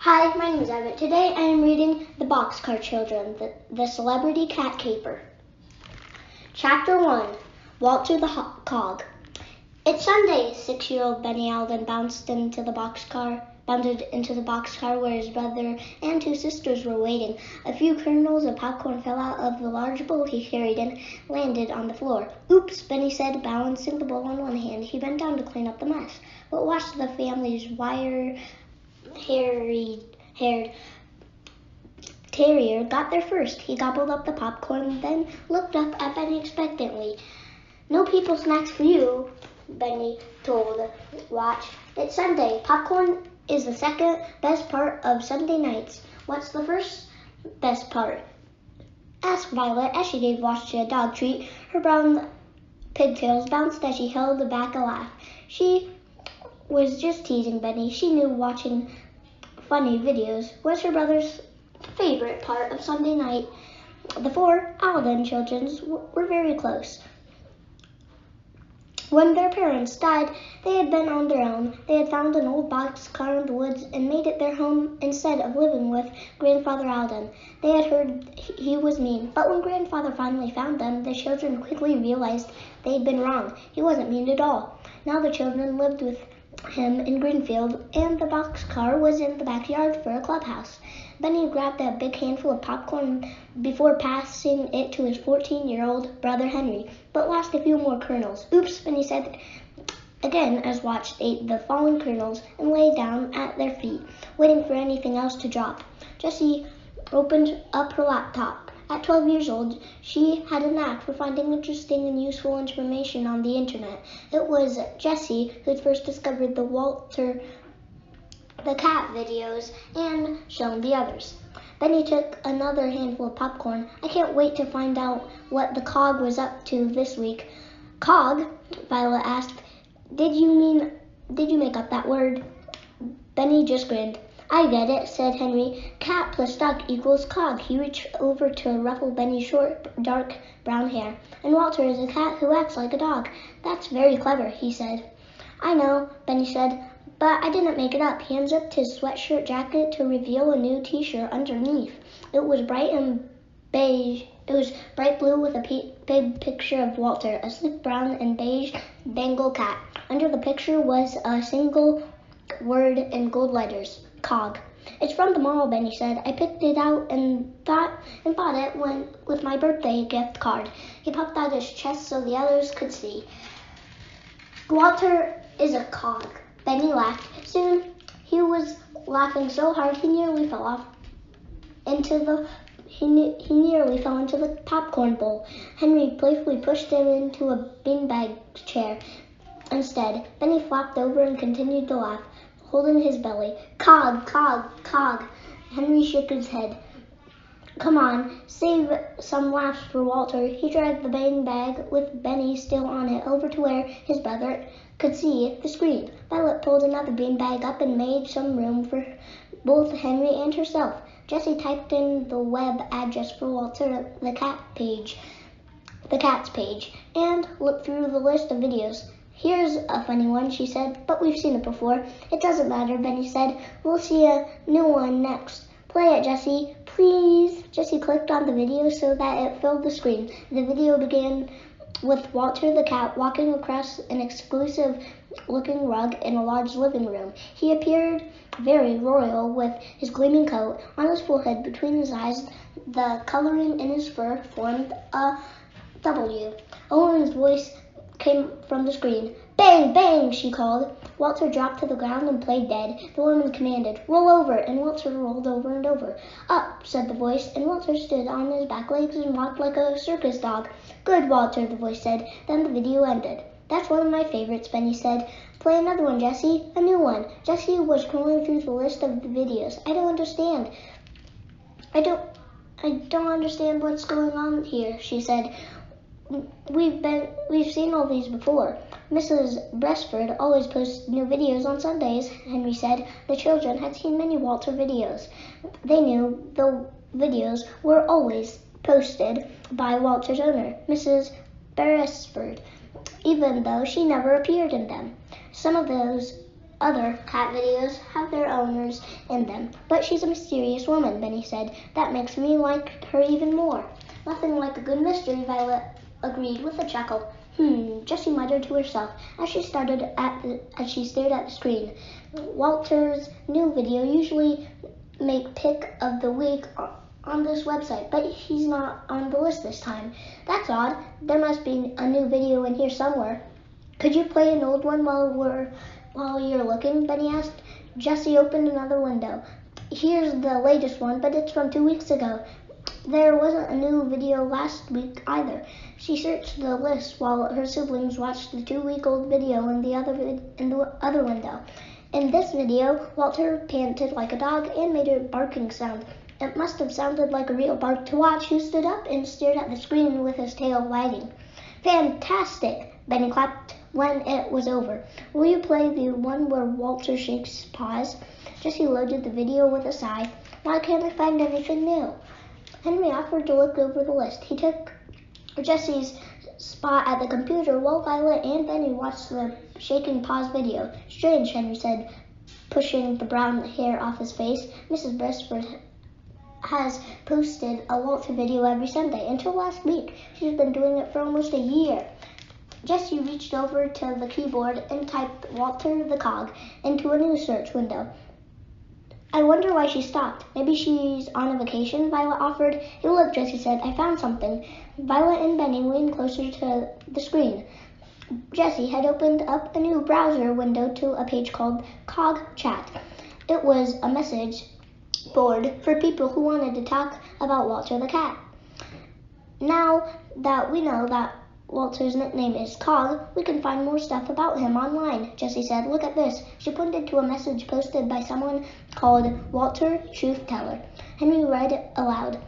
Hi, my name is Evan. Today I am reading The Boxcar Children, the Celebrity Cat Caper. Chapter 1, Walter the Cog. It's Sunday. 6-year-old Benny Alden bounded into the boxcar where his brother and two sisters were waiting. A few kernels of popcorn fell out of the large bowl he carried and landed on the floor. Oops, Benny said, balancing the bowl on one hand. He bent down to clean up the mess, but watched the family's hairy-haired terrier got there first. He gobbled up the popcorn, then looked up at Benny expectantly. No people snacks for you, Benny told Watch. It's Sunday. Popcorn is the second best part of Sunday nights. What's the first best part? Asked Violet as she gave Watch a dog treat. Her brown pigtails bounced as she held back a laugh. She was just teasing Benny. She knew watching funny videos was her brother's favorite part of Sunday night. The four Alden children were very close. When their parents died, they had been on their own. They had found an old boxcar in the woods and made it their home instead of living with Grandfather Alden. They had heard he was mean, but when Grandfather finally found them, the children quickly realized they had been wrong. He wasn't mean at all. Now the children lived with him in Greenfield, and the boxcar was in the backyard for a clubhouse. Benny grabbed a big handful of popcorn before passing it to his 14-year-old brother Henry, but lost a few more kernels. Oops, Benny said again as Watch ate the fallen kernels and lay down at their feet, waiting for anything else to drop. Jessie opened up her laptop. At 12 years old, she had a knack for finding interesting and useful information on the internet. It was Jessie who had first discovered the Walter the cat videos and shown the others. Benny took another handful of popcorn. I can't wait to find out what the cog was up to this week. Cog? Violet asked. Did you make up that word? Benny just grinned. I get it, said Henry. Cat plus dog equals cog. He reached over to ruffle Benny's short, dark brown hair. And Walter is a cat who acts like a dog. That's very clever, he said. I know, Benny said, but I didn't make it up. He unzipped his sweatshirt jacket to reveal a new t-shirt underneath. It was bright and beige. It was bright blue with a big picture of Walter, a sleek brown and beige Bengal cat. Under the picture was a single word in gold letters. Cog. It's from the mall, Benny said. I picked it out and bought it with my birthday gift card. He puffed out his chest so the others could see. Walter is a cog. Benny laughed. Soon he was laughing so hard he nearly fell into the popcorn bowl. Henry playfully pushed him into a beanbag chair. Instead, Benny flopped over and continued to laugh, holding his belly. Cog, cog, cog. Henry shook his head. Come on, save some laughs for Walter. He dragged the beanbag with Benny still on it over to where his brother could see the screen. Violet pulled another beanbag up and made some room for both Henry and herself. Jessie typed in the web address for Walter the cat's page, and looked through the list of videos. Here's a funny one, she said, but we've seen it before. It doesn't matter, Benny said. We'll see a new one next. Play it, Jessie, please. Jessie clicked on the video so that it filled the screen. The video began with Walter the cat walking across an exclusive-looking rug in a large living room. He appeared very royal with his gleaming coat. On his forehead, between his eyes, the coloring in his fur formed a W. A woman's voice came from the screen. Bang, bang, she called. Walter dropped to the ground and played dead. The woman commanded, roll over, and Walter rolled over and over. Up, said the voice, and Walter stood on his back legs and walked like a circus dog. Good, Walter, the voice said. Then the video ended. That's one of my favorites, Benny said. Play another one, Jessie. A new one. Jessie was scrolling through the list of the videos. I don't understand. I don't understand what's going on here, she said. We've seen all these before. Mrs. Breastford always posts new videos on Sundays, Henry said. The children had seen many Walter videos. They knew the videos were always posted by Walter's owner, Mrs. Beresford, even though she never appeared in them. Some of those Other cat videos have their owners in them. But she's a mysterious woman, Benny said. That makes me like her even more. Nothing like a good mystery, Violet agreed with a chuckle. Jessie muttered to herself as she stared at the screen. Walter's new video usually make pick of the week on this website, but he's not on the list this time. That's odd. There must be a new video in here somewhere. Could you play an old one while you're looking? Benny asked. Jessie opened another window. Here's the latest one, but it's from 2 weeks ago. There wasn't a new video last week either. She searched the list while her siblings watched the 2-week-old video in the other window. In this video, Walter panted like a dog and made a barking sound. It must have sounded like a real bark to Watch, who stood up and stared at the screen with his tail wagging. Fantastic! Benny clapped when it was over. Will you play the one where Walter shakes paws? Jessie loaded the video with a sigh. Why can't I find anything new? Henry offered to look over the list. He took Jessie's spot at the computer while Violet and Benny watched the shaking paws video. Strange, Henry said, pushing the brown hair off his face. Mrs. Brisford has posted a Walter video every Sunday. Until last week, she's been doing it for almost a year. Jessie reached over to the keyboard and typed Walter the Cog into a new search window. I wonder why she stopped. Maybe she's on a vacation, Violet offered. Hey, look, Jessie said. I found something. Violet and Benny leaned closer to the screen. Jessie had opened up a new browser window to a page called Cog Chat. It was a message board for people who wanted to talk about Walter the cat. Now that we know that Walter's nickname is Cog, we can find more stuff about him online, Jessie said. Look at this. She pointed to a message posted by someone called Walter Truth Teller. Henry read it aloud.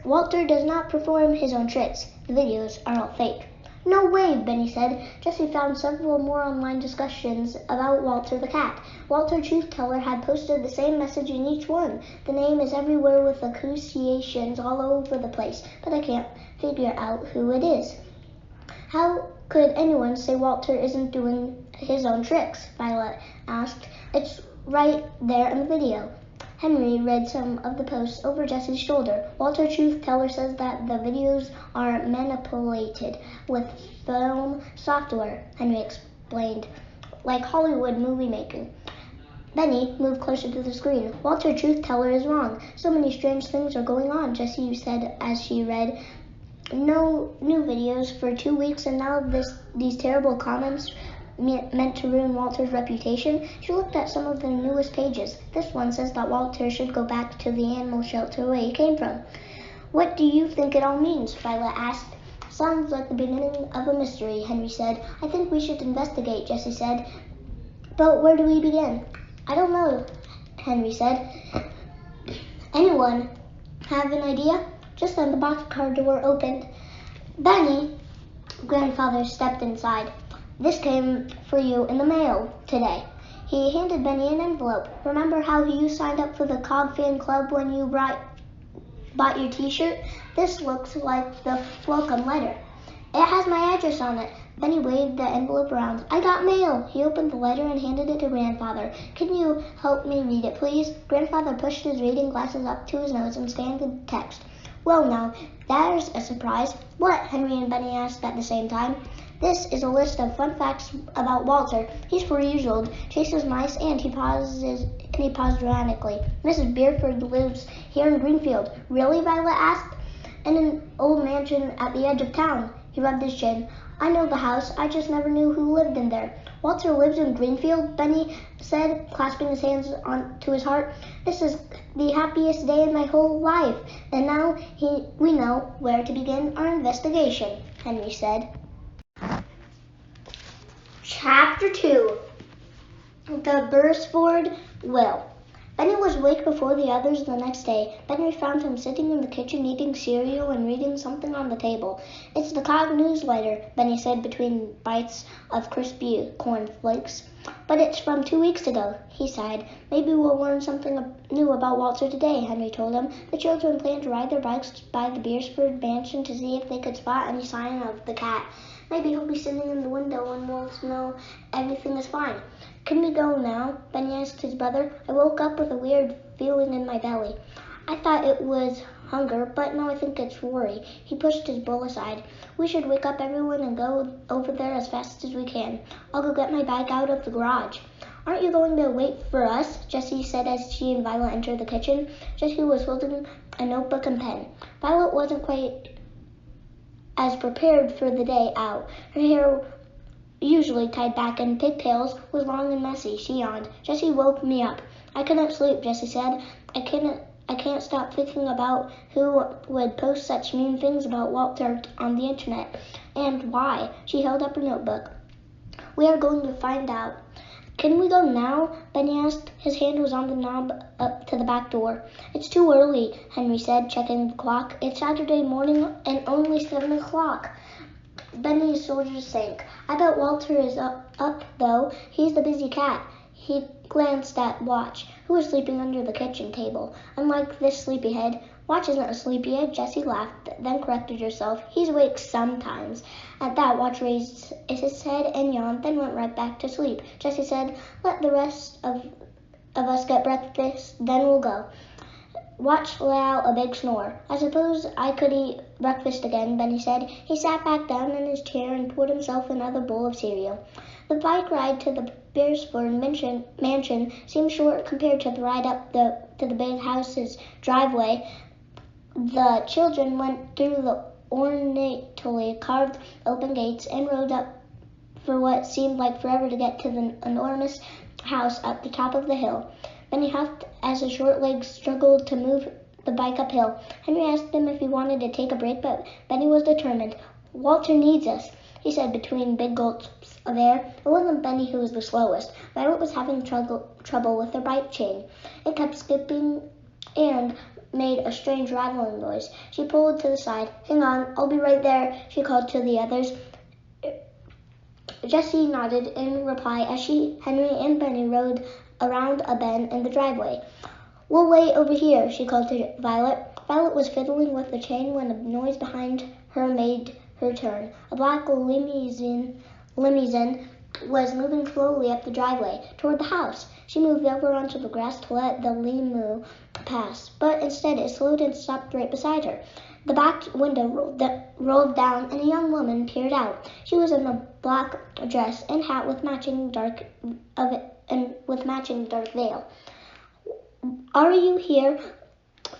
Walter does not perform his own tricks. The videos are all fake. No way, Benny said. Jessie found several more online discussions about Walter the cat. Walter Truth Teller had posted the same message in each one. The name is everywhere with accusation all over the place, but I can't figure out who it is. How could anyone say Walter isn't doing his own tricks? Violet asked. It's right there in the video. Henry read some of the posts over Jessie's shoulder. Walter Truth Teller says that the videos are manipulated with film software, Henry explained, like Hollywood movie making. Benny moved closer to the screen. Walter Truth Teller is wrong. So many strange things are going on, Jessie said as she read. No new videos for 2 weeks, and now these terrible comments meant to ruin Walter's reputation. She looked at some of the newest pages. This one says that Walter should go back to the animal shelter where he came from. What do you think it all means? Violet asked. Sounds like the beginning of a mystery, Henry said. I think we should investigate, Jessie said. But where do we begin? I don't know, Henry said. Anyone have an idea? Just then the boxcar door opened. Benny, grandfather stepped inside. This came for you in the mail today. He handed Benny an envelope. Remember how you signed up for the Cog fan club when you bought your t-shirt? This looks like the welcome letter. It has my address on it. Benny waved the envelope around. I got mail. He opened the letter and handed it to Grandfather. Can you help me read it, please? Grandfather pushed his reading glasses up to his nose and scanned the text. Well, now, there's a surprise. What? Henry and Benny asked at the same time. This is a list of fun facts about Walter. He's 4 years old, chases mice, and he paused dramatically. Mrs. Beerford lives here in Greenfield. Really? Violet asked. In an old mansion at the edge of town. He rubbed his chin. I know the house. I just never knew who lived in there. Walter lives in Greenfield, Benny said, clasping his hands onto his heart. This is the happiest day in my whole life. And now we know where to begin our investigation, Henry said. Chapter 2. The Beresford Will. Benny was awake before the others the next day. Benny found him sitting in the kitchen eating cereal and reading something on the table. It's the Cog newsletter, Benny said between bites of crispy cornflakes. But it's from 2 weeks ago, he sighed. Maybe we'll learn something new about Walter today, Henry told him. The children planned to ride their bikes by the Beresford mansion to see if they could spot any sign of the cat. Maybe he'll be sitting in the window and we'll know everything is fine. Can we go now? Benny asked his brother. I woke up with a weird feeling in my belly. I thought it was hunger, but now I think it's worry. He pushed his bowl aside. We should wake up everyone and go over there as fast as we can. I'll go get my bike out of the garage. Aren't you going to wait for us? Jessie said as she and Violet entered the kitchen. Jessie was holding a notebook and pen. Violet wasn't quite as prepared for the day out. Her hair, usually tied back in pigtails, was long and messy. She yawned. Jessie woke me up. I couldn't sleep, Jessie said. I can't stop thinking about who would post such mean things about Walter on the internet. And why? She held up her notebook. We are going to find out. Can we go now? Benny asked. His hand was on the knob up to the back door. It's too early, Henry said, checking the clock. It's Saturday morning and only 7 o'clock. Benny's shoulders sank. I bet Walter is up, though. He's the busy cat. He glanced at Watch, who was sleeping under the kitchen table. Unlike this sleepyhead, Watch isn't a sleepyhead. Jessie laughed, then corrected herself. He's awake sometimes. At that, Watch raised his head and yawned, then went right back to sleep. Jessie said, let the rest of us get breakfast, then we'll go. Watch let out a big snore. I suppose I could eat breakfast again, Benny said. He sat back down in his chair and poured himself another bowl of cereal. The bike ride to the Beresford mansion seemed short compared to the ride up to the big house's driveway. The children went through the ornately carved open gates and rode up for what seemed like forever to get to the enormous house at the top of the hill. Benny huffed as his short legs struggled to move the bike uphill. Henry asked him if he wanted to take a break, but Benny was determined. Walter needs us, he said between big gulps of air. It wasn't Benny who was the slowest. Violet was having trouble with her bike chain. It kept skipping and made a strange rattling noise. She pulled to the side. Hang on, I'll be right there, she called to the others. Jessie nodded in reply as Henry and Benny rode around a bend in the driveway. We'll wait over here, she called to Violet. Violet was fiddling with the chain when a noise behind her made her turn. A black limousine was moving slowly up the driveway toward the house. She moved over onto the grass to let the limo pass, but instead it slowed and stopped right beside her. The back window rolled down and a young woman peered out. She was in a black dress and hat with matching dark veil. Are you here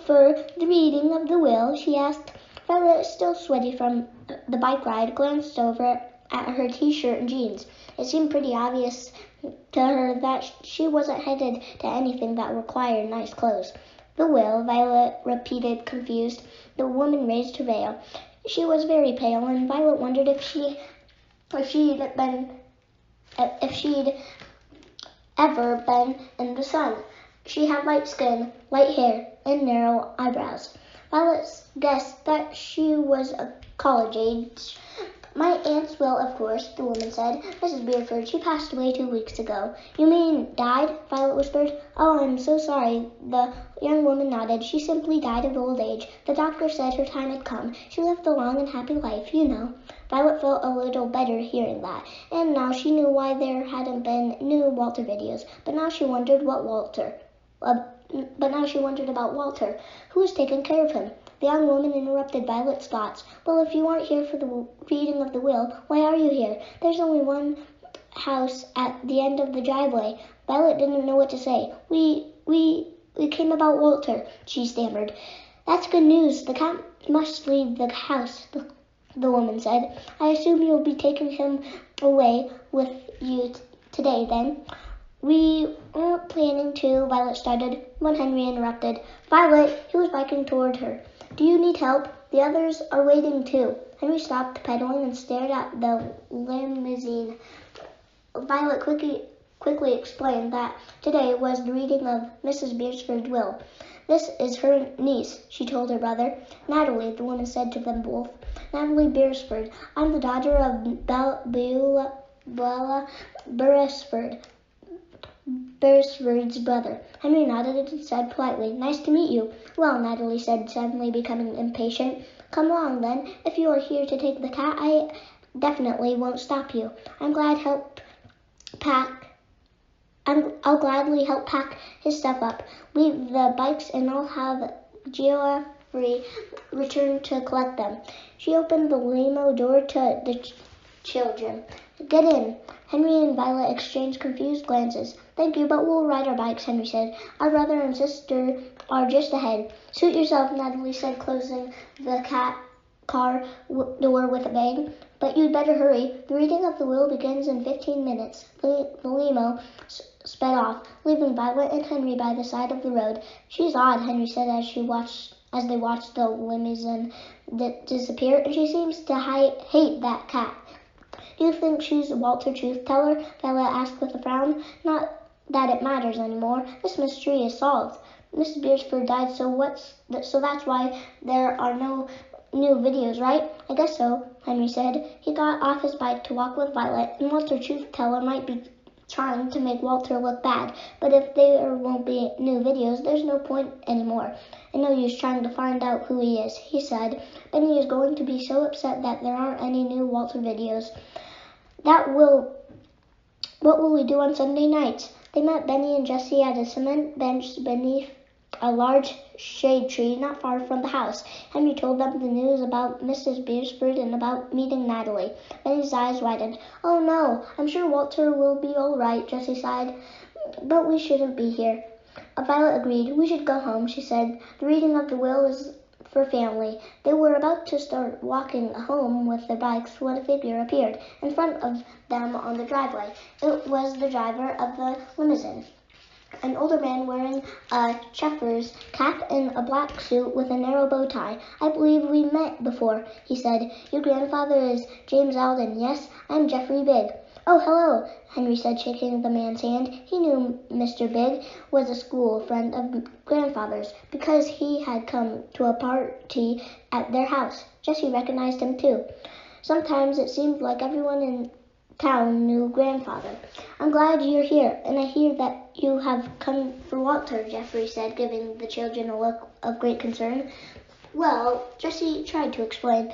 for the reading of the will? She asked. Violet, still sweaty from the bike ride, glanced over at her t-shirt and jeans. It seemed pretty obvious to her that she wasn't headed to anything that required nice clothes. The will, Violet repeated, confused. The woman raised her veil. She was very pale, and Violet wondered if she'd ever been in the sun. She had light skin, light hair, and narrow eyebrows. Violet guessed that she was a college age. My aunt's will, of course, the woman said. Mrs. Beresford, she passed away 2 weeks ago. You mean died? Violet whispered. Oh, I'm so sorry. The young woman nodded. She simply died of old age. The doctor said her time had come. She lived a long and happy life, you know. Violet felt a little better hearing that, and now she knew why there hadn't been new Walter videos. But now she wondered about Walter. Who was taking care of him? The young woman interrupted Violet's thoughts. Well, if you aren't here for the reading of the will, why are you here? There's only one house at the end of the driveway. Violet didn't know what to say. We came about Walter, she stammered. That's good news. The cat must leave the house, the woman said. I assume you'll be taking him away with you today, then? We weren't planning to, Violet started, when Henry interrupted. Violet, he was biking toward her. Do you need help? The others are waiting too. Henry stopped pedaling and stared at the limousine. Violet quickly explained that today was the reading of Mrs. Beresford's will. This is her niece, she told her brother. Natalie, the woman said to them both. Natalie Beresford. I'm the daughter of Bella Beresford's brother. Henry nodded and said politely, Nice to meet you. Well, Natalie said, suddenly becoming impatient. Come along, then. If you are here to take the cat, I definitely won't stop you. I'm glad help pack I'll gladly help pack his stuff up. Leave the bikes and I'll have Geoffrey return to collect them. She opened the limo door to the children. Get in. Henry and Violet exchanged confused glances. Thank you, but we'll ride our bikes, Henry said. Our brother and sister are just ahead. Suit yourself, Natalie said, closing the car door with a bang. But you'd better hurry. The reading of the will begins in 15 minutes. The limo sped off, leaving Violet and Henry by the side of the road. She's odd, Henry said as they watched the limousine disappear, and she seems to hate that cat. Do you think she's Walter Truth Teller? Violet asked with a frown. Not that it matters anymore. This mystery is solved. Mrs. Beresford died, so that's why there are no new videos, right? I guess so, Henry said. He got off his bike to walk with Violet, and Walter Truth Teller might be trying to make Walter look bad, but if there won't be new videos, there's no point anymore. I know you're trying to find out who he is, he said. Benny is going to be so upset that there aren't any new Walter videos. What will we do on Sunday nights? They met Benny and Jessie at a cement bench beneath a large shade tree not far from the house. Henry told them the news about Mrs. Beresford and about meeting Natalie. Benny's eyes widened. Oh no, I'm sure Walter will be all right, Jessie sighed. But we shouldn't be here. Violet agreed. We should go home, she said. The reading of the will is for family. They were about to start walking home with their bikes when a figure appeared in front of them on the driveway. It was the driver of the limousine. An older man wearing a checkers cap and a black suit with a narrow bow tie. I believe we met before, he said. Your grandfather is James Alden, yes? I'm Geoffrey Bigg. Oh, hello, Henry said, shaking the man's hand. He knew Mr. Bigg was a school friend of grandfather's because he had come to a party at their house. Jessie recognized him, too. Sometimes it seemed like everyone in town knew grandfather. I'm glad you're here, and I hear that you have come for Walter, Geoffrey said, giving the children a look of great concern. Well, Jessie tried to explain.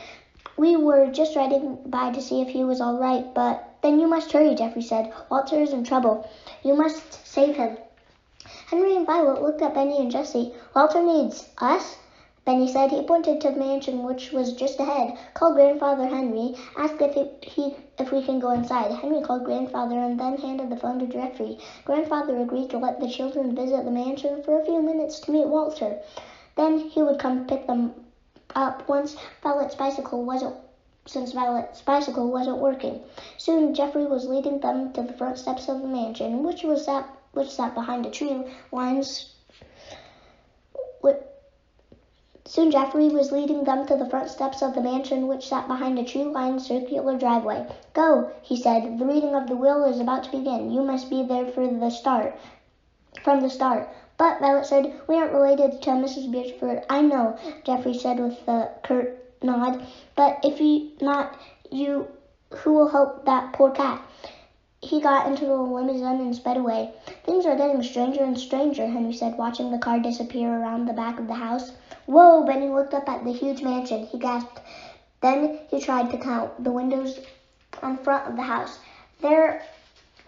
We were just riding by to see if he was all right, but then you must hurry, Geoffrey said. Walter is in trouble. You must save him. Henry and Violet looked at Benny and Jessie. Walter needs us? Benny said. He pointed to the mansion which was just ahead. Call Grandfather Henry. Ask if we can go inside. Henry called Grandfather and then handed the phone to Geoffrey. Grandfather agreed to let the children visit the mansion for a few minutes to meet Walter. Then he would come pick them up once Violet's bicycle wasn't working. Soon Geoffrey was leading them to the front steps of the mansion, which sat behind a tree lines. Soon Geoffrey was leading them to the front steps of the mansion, which sat behind a tree-lined circular driveway. Go, he said. The reading of the will is about to begin. You must be there from the start. But, Violet said, we aren't related to Mrs. Beresford. I know, Geoffrey said with a curt nod. But if not you, who will help that poor cat? He got into the limousine and sped away. Things are getting stranger and stranger, Henry said, watching the car disappear around the back of the house. Whoa, Benny looked up at the huge mansion. He gasped. Then he tried to count the windows on front of the house. There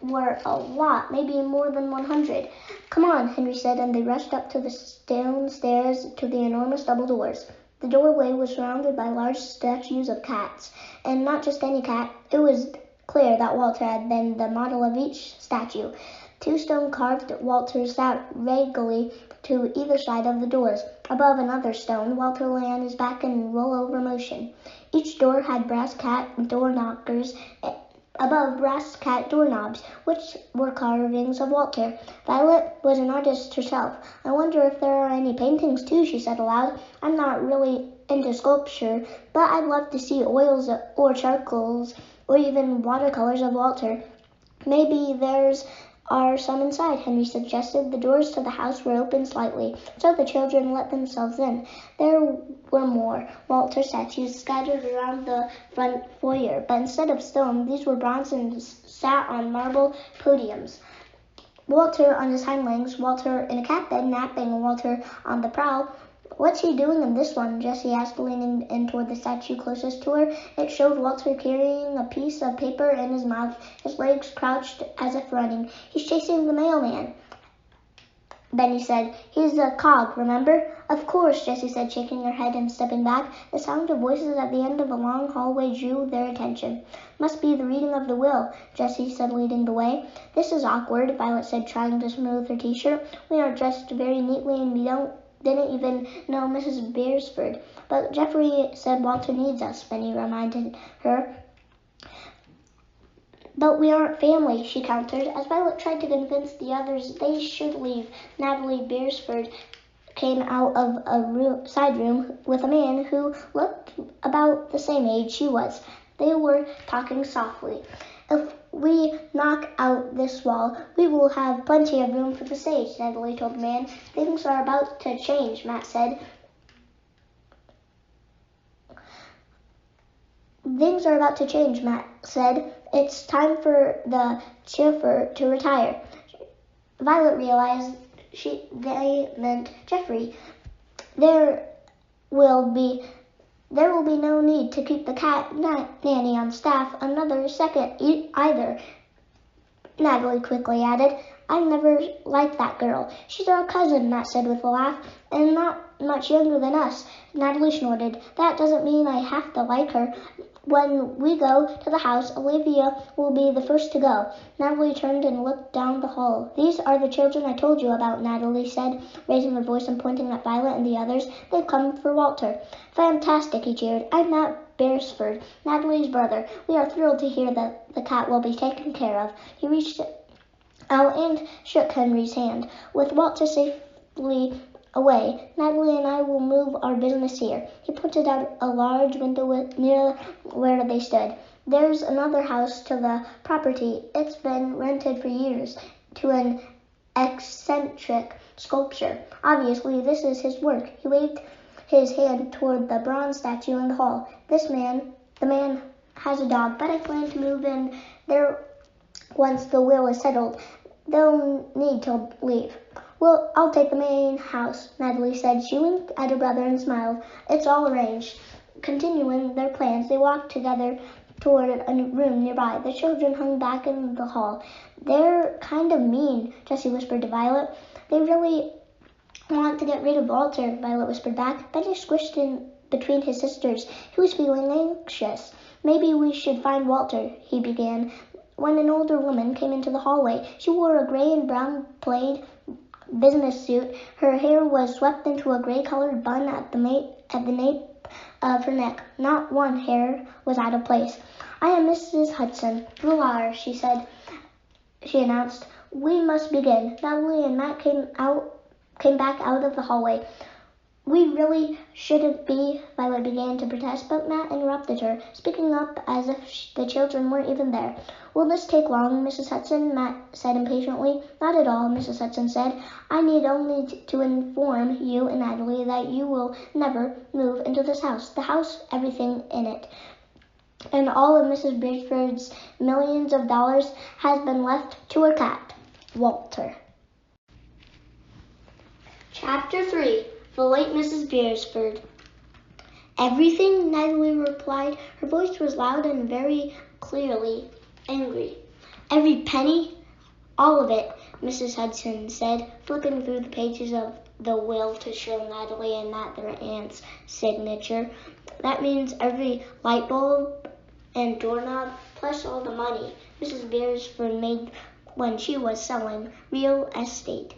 were a lot, maybe more than 100. Come on, Henry said, and they rushed up to the stone stairs to the enormous double doors. The doorway was surrounded by large statues of cats, and not just any cat. It was clear that Walter had been the model of each statue. 2 stone-carved Walters sat regally to either side of the doors. Above another stone, Walter lay on his back in roll-over motion. Each door had brass cat door knockers above brass cat doorknobs, which were carvings of Walter. Violet was an artist herself. I wonder if there are any paintings, too, she said aloud. I'm not really into sculpture, but I'd love to see oils or charcoals or even watercolors of Walter. Maybe there's are some inside, Henry suggested. The doors to the house were open slightly, so the children let themselves in. There were more Walter statues scattered around the front foyer, but instead of stone, these were bronze and sat on marble podiums. Walter on his hind legs, Walter in a cat bed napping, Walter on the prowl, "What's he doing in this one?" Jessie asked, leaning in toward the statue closest to her. It showed Walter carrying a piece of paper in his mouth, his legs crouched as if running. "He's chasing the mailman," Benny said. "He's a cog, remember?" "Of course," Jessie said, shaking her head and stepping back. The sound of voices at the end of a long hallway drew their attention. "Must be the reading of the will," Jessie said, leading the way. "This is awkward," Violet said, trying to smooth her t-shirt. "We are dressed very neatly and we didn't even know Mrs. Beresford." "But Geoffrey said Walter needs us," Benny reminded her. "But we aren't family," she countered. As Violet tried to convince the others they should leave, Natalie Beresford came out of a side room with a man who looked about the same age she was. They were talking softly. "If we knock out this wall, we will have plenty of room for the stage," Natalie told the man. "Things are about to change," Matt said. "Things are about to change," Matt said. "It's time for the chauffeur to retire." Violet realized they meant Geoffrey. There will be no need to keep the cat nanny on staff another second either," Natalie quickly added. "I never liked that girl." "She's our cousin," Matt said with a laugh, "and not much younger than us." Natalie snorted. "That doesn't mean I have to like her. When we go to the house, Olivia will be the first to go." Natalie turned and looked down the hall. "These are the children I told you about," Natalie said, raising her voice and pointing at Violet and the others. "They've come for Walter." "Fantastic," he cheered. "I'm Matt Beresford, Natalie's brother. We are thrilled to hear that the cat will be taken care of." He reached out and shook Henry's hand. "With Walter safely away, Natalie and I will move our business here." He pointed out a large window near where they stood. "There's another house to the property. It's been rented for years to an eccentric sculptor. Obviously, this is his work." He waved his hand toward the bronze statue in the hall. The man has a dog, but I plan to move in there once the will is settled. They'll need to leave." "Well, I'll take the main house," Natalie said. She winked at her brother and smiled. "It's all arranged." Continuing their plans, they walked together toward a room nearby. The children hung back in the hall. "They're kind of mean," Jessie whispered to Violet. "They really want to get rid of Walter," Violet whispered back. Benny squished in between his sisters. He was feeling anxious. "Maybe we should find Walter," he began, when an older woman came into the hallway. She wore a gray and brown plaid business suit. Her hair was swept into a gray-colored bun at the nape of her neck. Not one hair was out of place. "I am Mrs. Hudson, the lawyer," she announced. "We must begin." Natalie and Matt came back out of the hallway. "We really shouldn't be," Violet began to protest, but Matt interrupted her, speaking up as if the children weren't even there. "Will this take long, Mrs. Hudson?" Matt said impatiently. "Not at all," Mrs. Hudson said. "I need only to inform you and Natalie that you will never move into this house. The house, everything in it, and all of Mrs. Beresford's millions of dollars has been left to her cat, Walter." Chapter 3. The late Mrs. Beresford. "Everything?" Natalie replied. Her voice was loud and very clearly angry. "Every penny?" "All of it," Mrs. Hudson said, flipping through the pages of the will to show Natalie and Matt their aunt's signature. "That means every light bulb and doorknob, plus all the money Mrs. Beresford made when she was selling real estate.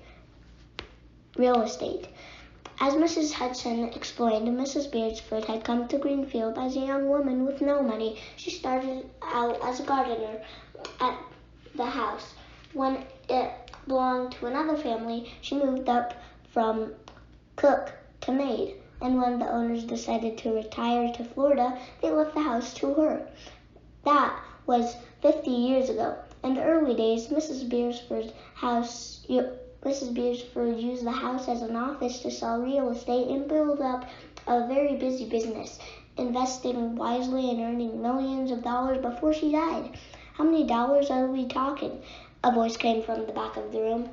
As Mrs. Hudson explained, Mrs. Beresford had come to Greenfield as a young woman with no money. She started out as a gardener at the house. When it belonged to another family, she moved up from cook to maid. And when the owners decided to retire to Florida, they left the house to her. That was 50 years ago. In the early days, Mrs. Beresford used the house as an office to sell real estate and build up a very busy business, investing wisely and earning millions of dollars before she died. "How many dollars are we talking?" a voice came from the back of the room.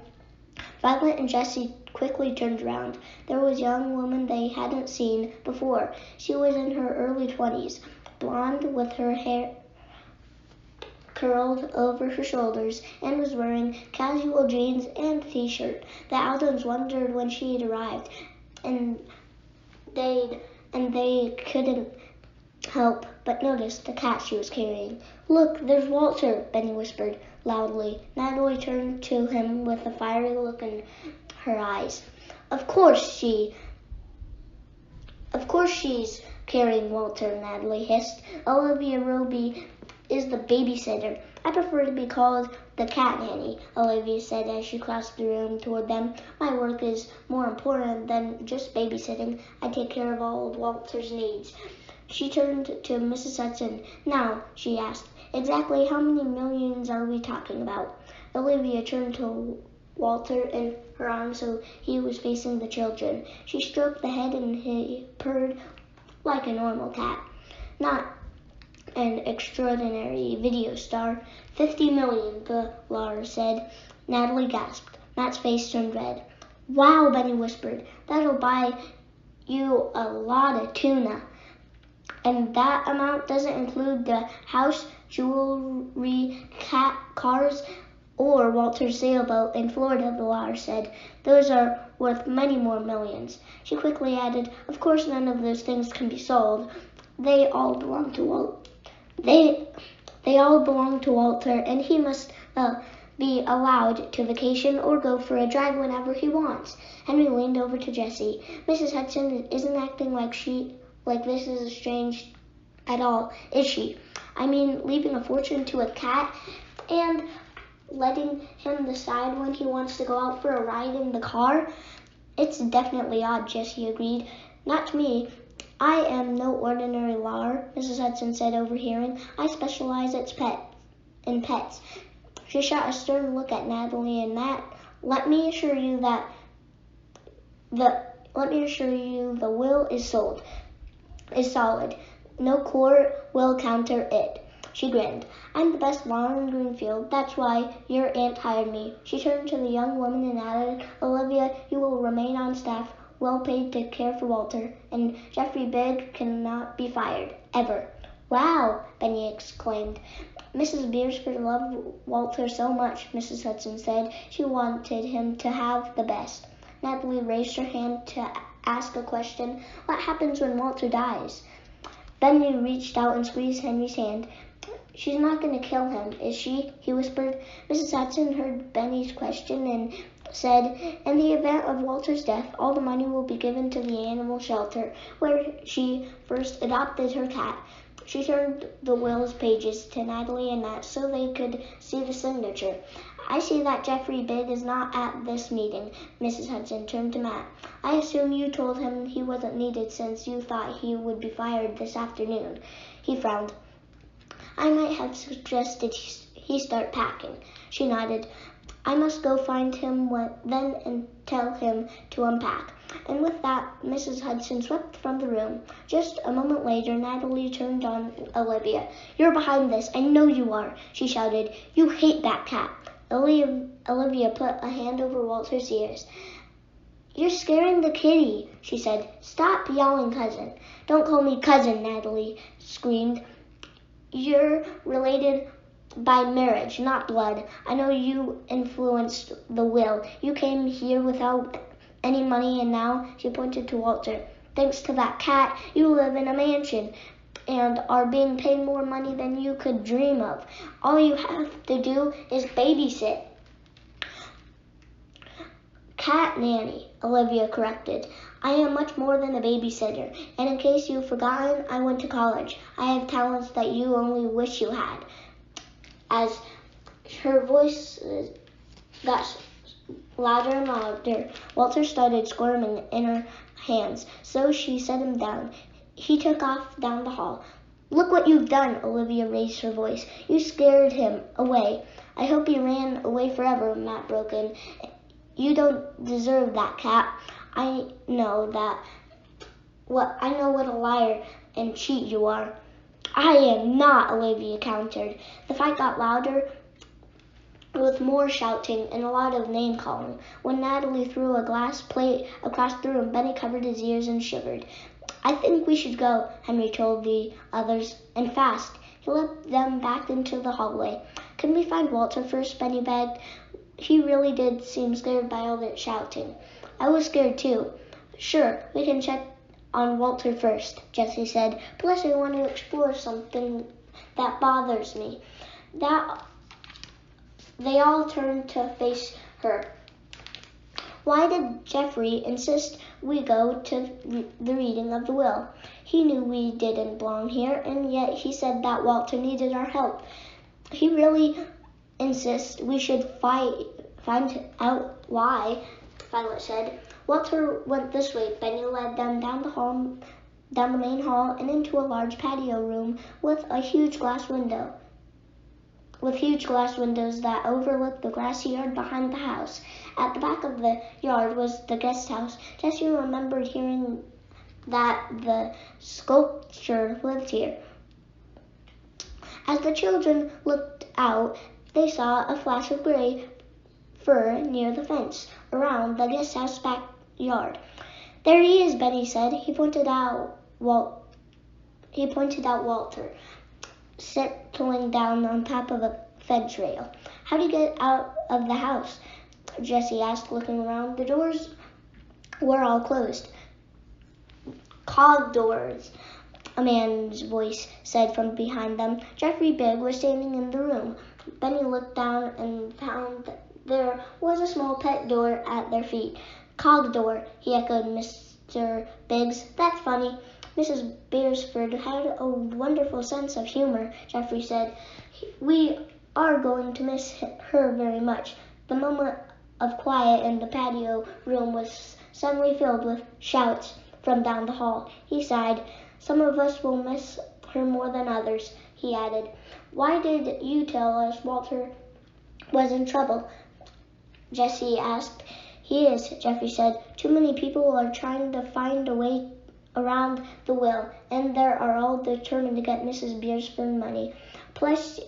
Violet and Jessie quickly turned around. There was a young woman they hadn't seen before. She was in her early 20s, blonde with her hair curled over her shoulders, and was wearing casual jeans and a t-shirt. The Aldens wondered when she had arrived, and they couldn't help but notice the cat she was carrying. "Look, there's Walter," Benny whispered loudly. Natalie turned to him with a fiery look in her eyes. Of course she's carrying Walter," Natalie hissed. "Olivia Roby is the babysitter." "I prefer to be called the cat nanny," Olivia said as she crossed the room toward them. "My work is more important than just babysitting. I take care of all of Walter's needs." She turned to Mrs. Hudson. "Now," she asked, "exactly how many millions are we talking about?" Olivia turned to Walter in her arms so he was facing the children. She stroked the head and he purred like a normal cat. "Not an extraordinary video star." 50 million, Laura said. Natalie gasped. Matt's face turned red. "Wow," Benny whispered. "That'll buy you a lot of tuna." "And that amount doesn't include the house, jewelry, cars, or Walter's sailboat in Florida," Laura said. "Those are worth many more millions." She quickly added, "Of course none of those things can be sold. They all belong to Walter, and he must be allowed to vacation or go for a drive whenever he wants." Henry leaned over to Jessie. "Mrs. Hudson isn't acting like this is strange at all, is she? I mean, leaving a fortune to a cat and letting him decide when he wants to go out for a ride in the car?" "It's definitely odd," Jessie agreed. "Not to me. I am no ordinary Laura," Mrs. Hudson said, overhearing. "I specialize in pets." She shot a stern look at Natalie and Matt. Let me assure you the will is solid. No court will counter it." She grinned. "I'm the best lawn in Greenfield. That's why your aunt hired me." She turned to the young woman and added, "Olivia, you will remain on staff, well paid to care for Walter, and Jeffrey Bigg cannot be fired, ever." "Wow," Benny exclaimed. "Mrs. Beersford loved Walter so much," Mrs. Hudson said. "She wanted him to have the best." Natalie raised her hand to ask a question. "What happens when Walter dies?" Benny reached out and squeezed Henry's hand. "She's not going to kill him, is she?" he whispered. Mrs. Hudson heard Benny's question and said, "In the event of Walter's death, all the money will be given to the animal shelter where she first adopted her cat." She turned the will's pages to Natalie and Matt so they could see the signature. "I see that Jeffrey Bigg is not at this meeting." Mrs. Hudson turned to Matt. "I assume you told him he wasn't needed since you thought he would be fired this afternoon." He frowned. "I might have suggested he start packing." She nodded. "I must go find him then and tell him to unpack." And with that, Mrs. Hudson swept from the room. Just a moment later, Natalie turned on Olivia. "You're behind this. I know you are," she shouted. "You hate that cat." Olivia put a hand over Walter's ears. "You're scaring the kitty," she said. "Stop yelling, cousin." "Don't call me cousin," Natalie screamed. "You're related by marriage, not blood. I know you influenced the will. You came here without any money, and now," she pointed to Walter, "thanks to that cat, you live in a mansion and are being paid more money than you could dream of. All you have to do is babysit." "Cat nanny," Olivia corrected. "I am much more than a babysitter, and in case you've forgotten, I went to college. I have talents that you only wish you had." As her voice got louder and louder, Walter started squirming in her hands, so she set him down. He took off down the hall. "Look what you've done," Olivia raised her voice. "You scared him away." "I hope he ran away forever," Matt broke in. "You don't deserve that cat. I know what a liar and cheat you are." "I am not," Olivia countered. The fight got louder with more shouting and a lot of name-calling. When Natalie threw a glass plate across the room, Benny covered his ears and shivered. "I think we should go," Henry told the others, and fast. He led them back into the hallway. "Can we find Walter first?" Benny begged. He really did seem scared by all that shouting. "I was scared too." "Sure, we can check on Walter first," Jessie said. "Plus I want to explore something that bothers me." They all turned to face her. "Why did Jeffrey insist we go to the reading of the will? He knew we didn't belong here, and yet he said that Walter needed our help. He really insists we should find out why," Violet said. "Walter went this way." Benny led them down the main hall and into a large patio room with huge glass windows that overlooked the grassy yard behind the house. At the back of the yard was the guest house. Jessie remembered hearing that the sculptor lived here. As the children looked out, they saw a flash of gray fur near the fence around the guest house backyard. "There he is," Benny said. He pointed out Walter, settling down on top of a fence rail. "How do you get out of the house?" Jessie asked, looking around. The doors were all closed. "Cog doors," a man's voice said from behind them. Jeffrey Bigg was standing in the room. Benny looked down and found there was a small pet door at their feet. "Cog door," he echoed. "Mr. Biggs, that's funny." Mrs. Beresford had a wonderful sense of humor, Jeffrey said. "We are going to miss her very much." The moment of quiet in the patio room was suddenly filled with shouts from down the hall. He sighed. "Some of us will miss her more than others," he added. "Why did you tell us Walter was in trouble?" Jessie asked. "He is," Jeffrey said. "Too many people are trying to find a way around the will, and they're all determined to get Mrs. Beresford money. Plus,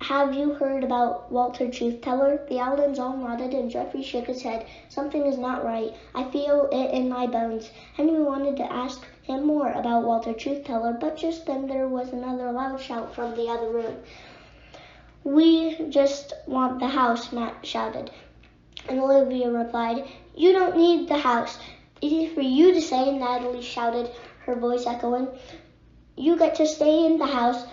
have you heard about Walter Truth Teller?" The Aldens all nodded, and Jeffrey shook his head. "Something is not right. I feel it in my bones." Henry wanted to ask him more about Walter Truth Teller, but just then there was another loud shout from the other room. "We just want the house," Matt shouted. And Olivia replied, "You don't need the house." "Easy for you to say," Natalie shouted, her voice echoing. "You get to stay in the house,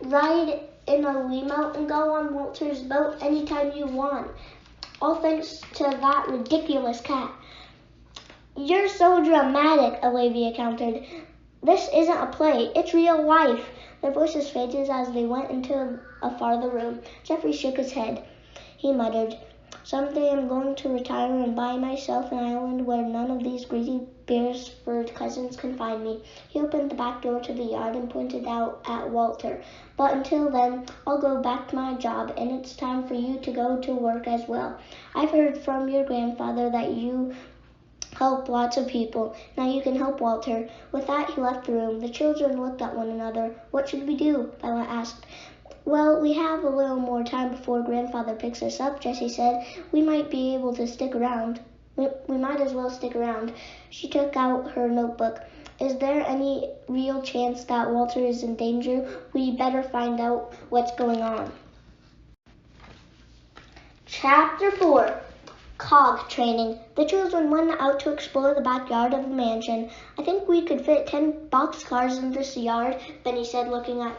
ride in a limo, and go on Walter's boat anytime you want. All thanks to that ridiculous cat." "You're so dramatic," Olivia countered. "This isn't a play, it's real life." Their voices faded as they went into a farther room. Jeffrey shook his head. He muttered, "Someday I'm going to retire and buy myself an island where none of these greedy Beresford cousins can find me." He opened the back door to the yard and pointed out at Walter. "But until then, I'll go back to my job, and it's time for you to go to work as well. I've heard from your grandfather that you help lots of people. Now you can help Walter." With that, he left the room. The children looked at one another. "What should we do?" Violet asked. "Well, we have a little more time before Grandfather picks us up," Jessie said. "We might be able to stick around. We might as well stick around." She took out her notebook. "Is there any real chance that Walter is in danger? We better find out what's going on." Chapter 4. Cog Training. The children went out to explore the backyard of the mansion. "I think we could fit 10 boxcars in this yard," Benny said, looking at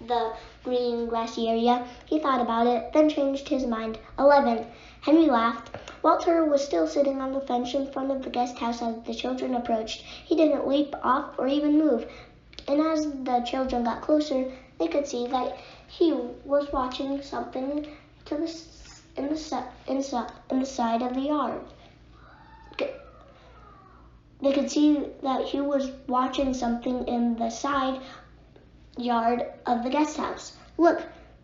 the green grassy area. He thought about it, then changed his mind. 11. Henry laughed. Walter was still sitting on the fence in front of the guest house as the children approached. He didn't leap off or even move, and as the children got closer, they could see that he was watching something in the side of the yard. They could see that he was watching something in the side yard of the guest house. "Look,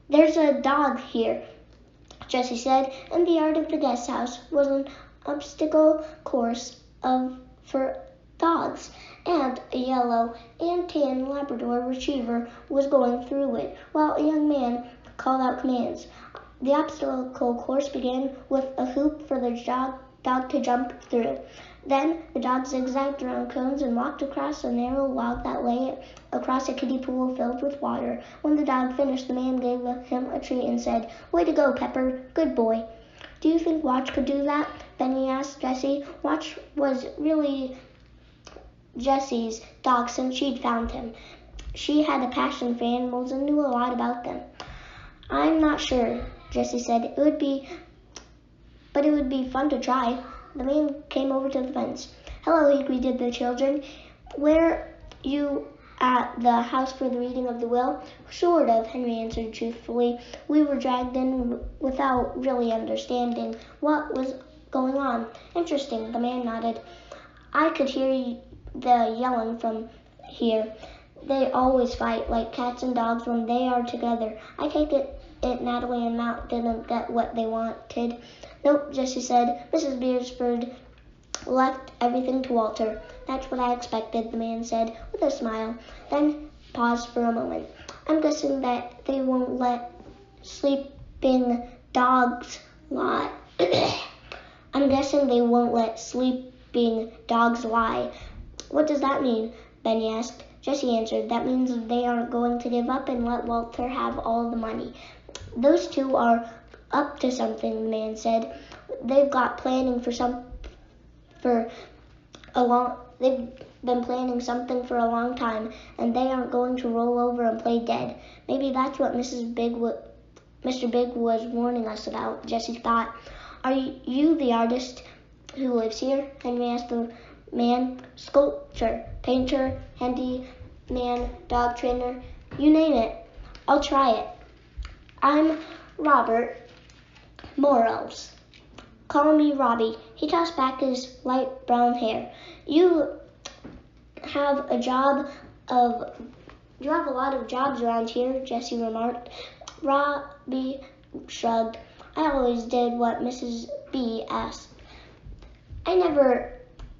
there's a dog here," Jessie said, and the yard of the guest house was an obstacle course for dogs, and a yellow and tan Labrador retriever was going through it, while a young man called out commands. The obstacle course began with a hoop for the dog to jump through. Then the dog zigzagged around cones and walked across a narrow log that lay across a kiddie pool filled with water. When the dog finished, the man gave him a treat and said, "Way to go, Pepper. Good boy." "Do you think Watch could do that?" Benny asked Jessie. Watch was really Jessie's dog since she'd found him. She had a passion for animals and knew a lot about them. "I'm not sure," Jessie said. "It would be fun to try." The man came over to the fence. "Hello," he greeted the children. "Were you at the house for the reading of the will?" "Sort of," Henry answered truthfully. "We were dragged in without really understanding what was going on." "Interesting," the man nodded. "I could hear the yelling from here. They always fight like cats and dogs when they are together. I take it Natalie and Matt didn't get what they wanted." "Nope," Jessie said. "Mrs. Beresford left everything to Walter." "That's what I expected," the man said with a smile, then paused for a moment. "I'm guessing that they won't let sleeping dogs lie." "I'm guessing they won't let sleeping dogs lie." "What does that mean?" Benny asked. Jessie answered, "That means they aren't going to give up and let Walter have all the money." "Those two are up to something," the man said. They've been planning something for a long time, and they aren't going to roll over and play dead. Maybe that's what Mr. Big was warning us about," Jessie thought. "Are you the artist who lives here?" Henry asked the man. "Sculptor, painter, handyman, dog trainer, you name it. I'll try it. I'm Robert Morels. Call me Robbie." He tossed back his light brown hair. You have a lot of jobs around here," Jessie remarked. Robbie shrugged. "I always did what Mrs. B asked. I never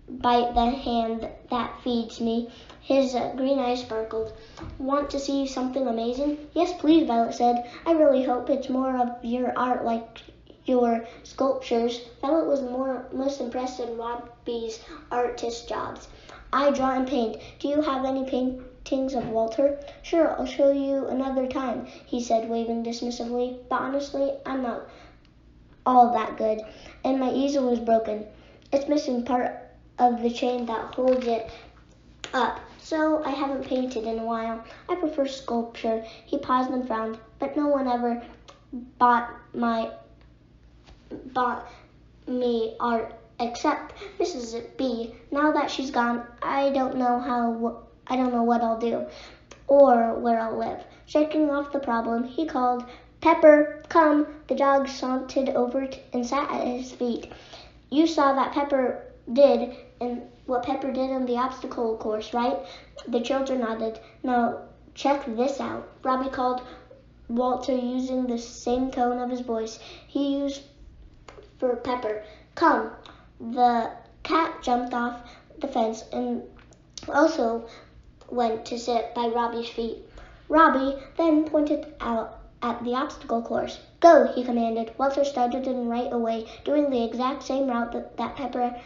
bite the hand that feeds me." His green eyes sparkled. "Want to see something amazing?" "Yes, please," Violet said. "I really hope it's more of your art like your sculptures." Violet was most impressed in Robbie's artist jobs. "I draw and paint. Do you have any paintings of Walter?" "Sure, I'll show you another time," he said, waving dismissively. "But honestly, I'm not all that good, and my easel is broken. It's missing part of the chain that holds it up, so I haven't painted in a while. I prefer sculpture." He paused and frowned. "But no one ever bought me art except Mrs. B. Now that she's gone, I don't know what I'll do or where I'll live." Shaking off the problem, he called, "Pepper, come." The dog sauntered over and sat at his feet. "You saw what Pepper did in the obstacle course, right?" The children nodded. "Now check this out," Robbie called Walter using the same tone of his voice he used for Pepper. "Come." The cat jumped off the fence and also went to sit by Robbie's feet. Robbie then pointed out at the obstacle course. "Go," he commanded. Walter started in right away, doing the exact same route that Pepper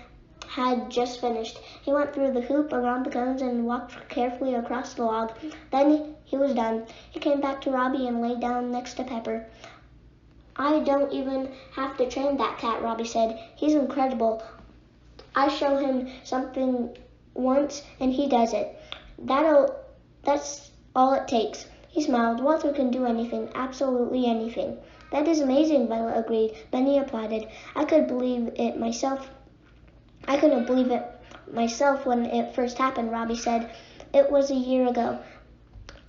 had just finished. He went through the hoop, around the cones, and walked carefully across the log. Then he was done. He came back to Robbie and lay down next to Pepper. "I don't even have to train that cat," Robbie said. "He's incredible. I show him something once and he does it. That's all it takes." He smiled. "Walter can do anything, absolutely anything." "That is amazing," Violet agreed. Benny applauded. I couldn't believe it myself when it first happened," Robbie said. "It was a year ago.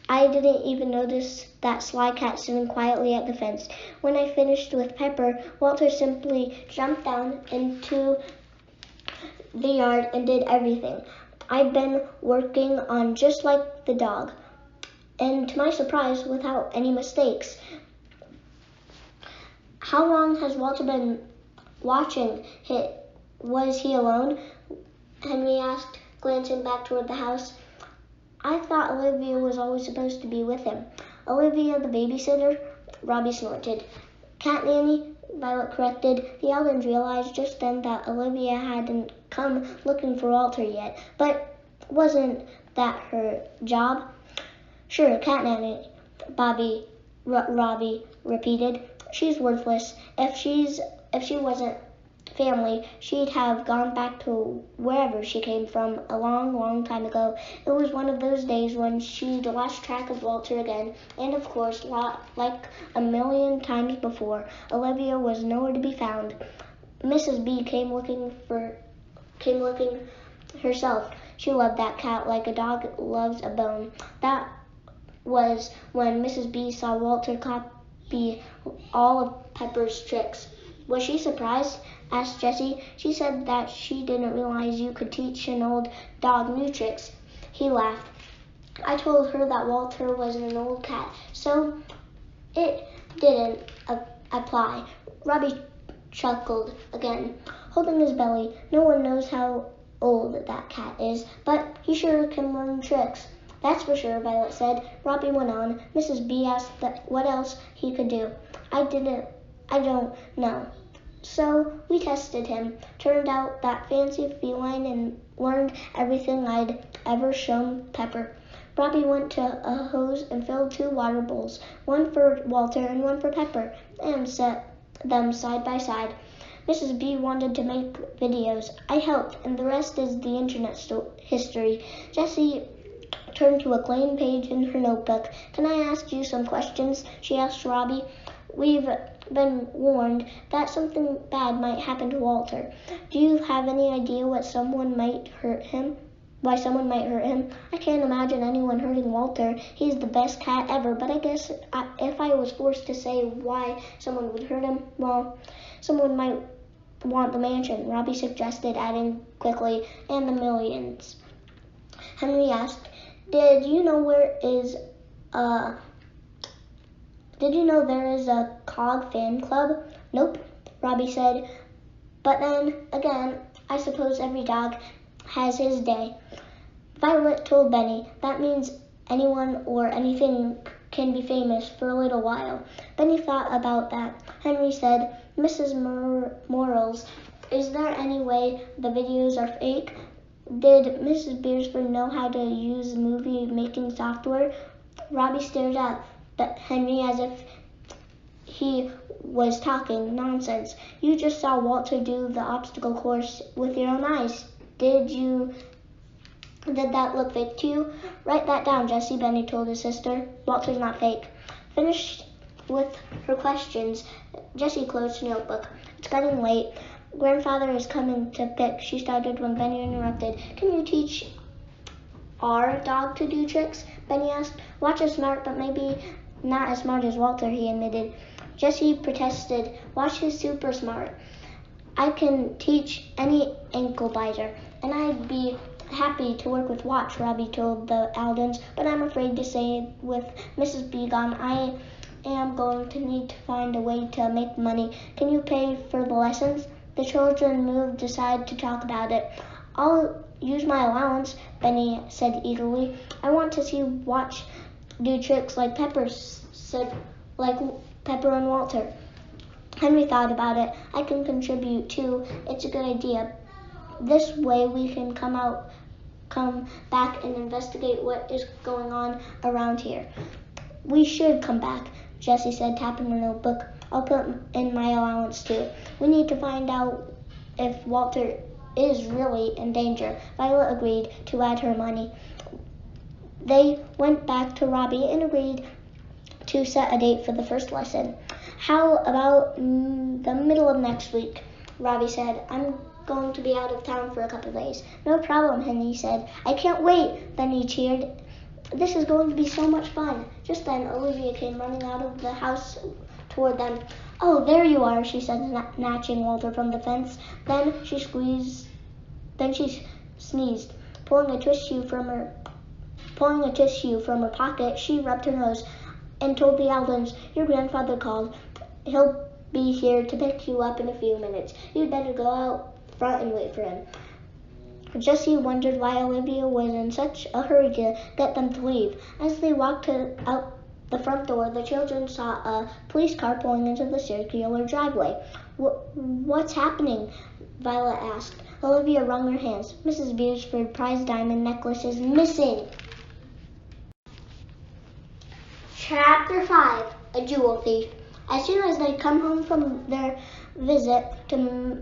I didn't even notice that sly cat sitting quietly at the fence. When I finished with Pepper, Walter simply jumped down into the yard and did everything I'd been working on, just like the dog. And to my surprise, without any mistakes." "How long has Walter been watching? Was he alone?" Henry asked, glancing back toward the house. "I thought Olivia was always supposed to be with him." "Olivia, the babysitter?" Robbie snorted. Cat Nanny, Violet corrected. The Eldons realized just then that Olivia hadn't come looking for Walter yet. But wasn't that her job? Sure, Cat Nanny, Robbie repeated. She's worthless. If she wasn't family, she'd have gone back to wherever she came from a long, long time ago. It was one of those days when she'd lost track of Walter again, and of course, like a million times before, Olivia was nowhere to be found. Mrs. B came looking herself. She loved that cat like a dog loves a bone. That was when Mrs. B saw Walter copy all of Pepper's tricks. Was she surprised? Asked Jessie. She said that she didn't realize you could teach an old dog new tricks. He laughed. I told her that Walter was an old cat, so it didn't apply. Robbie chuckled again, holding his belly. No one knows how old that cat is, but he sure can learn tricks. That's for sure, Violet said. Robbie went on. Mrs. B asked what else he could do. I don't know. So we tested him. Turned out that fancy feline and learned everything I'd ever shown Pepper. Robbie went to a hose and filled 2 water bowls, one for Walter and one for Pepper, and set them side by side. Mrs. B wanted to make videos. I helped, and the rest is the internet history. Jessie turned to a clean page in her notebook. Can I ask you some questions? She asked Robbie. We've been warned that something bad might happen to Walter. Do you have any idea why someone might hurt him? I can't imagine anyone hurting Walter. He's the best cat ever, but I guess if I was forced to say why someone would hurt him, well, someone might want the mansion, Robbie suggested, adding quickly, and the millions. Henry asked, Did you know there is a Cog fan club? Nope, Robbie said. But then again, I suppose every dog has his day. Violet told Benny, that means anyone or anything can be famous for a little while. Benny thought about that. Henry said, Mrs. Morals, is there any way the videos are fake? Did Mrs. Beersford know how to use movie-making software? Robbie stared at Henry as if he was talking nonsense. You just saw Walter do the obstacle course with your own eyes. Did that look fake to you? Write that down, Jessie, Benny told his sister. Walter's not fake. Finished with her questions, Jessie closed her notebook. It's getting late. Grandfather is coming to pick, she started when Benny interrupted. Can you teach our dog to do tricks? Benny asked. Watch is smart, but maybe not as smart as Walter, he admitted. Jessie protested. Watch is super smart. I can teach any ankle biter, and I'd be happy to work with Watch, Robbie told the Aldens, but I'm afraid to say with Mrs. B gone, I am going to need to find a way to make money. Can you pay for the lessons? The children moved aside to talk about it. I'll use my allowance, Benny said eagerly. I want to see Watch do tricks like Pepper and Walter. Henry thought about it. I can contribute too. It's a good idea. This way we can come back and investigate what is going on around here. We should come back, Jessie said, tapping her notebook. I'll put in my allowance too. We need to find out if Walter is really in danger. Violet agreed to add her money. They went back to Robbie and agreed to set a date for the first lesson. How about the middle of next week? Robbie said. I'm going to be out of town for a couple days. No problem, Henry said. I can't wait, Benny cheered. This is going to be so much fun. Just then, Olivia came running out of the house toward them. Oh, there you are, she said, snatching Walter from the fence. Then she sneezed. Pulling a tissue from her pocket, she rubbed her nose and told the Aldens, your grandfather called. He'll be here to pick you up in a few minutes. You'd better go out front and wait for him. Jessie wondered why Olivia was in such a hurry to get them to leave. As they walked out the front door, the children saw a police car pulling into the circular driveway. What's happening? Violet asked. Olivia wrung her hands. Mrs. Beresford's prize diamond necklace is missing. Chapter 5. A Jewel Thief. As soon as they'd come home from their visit to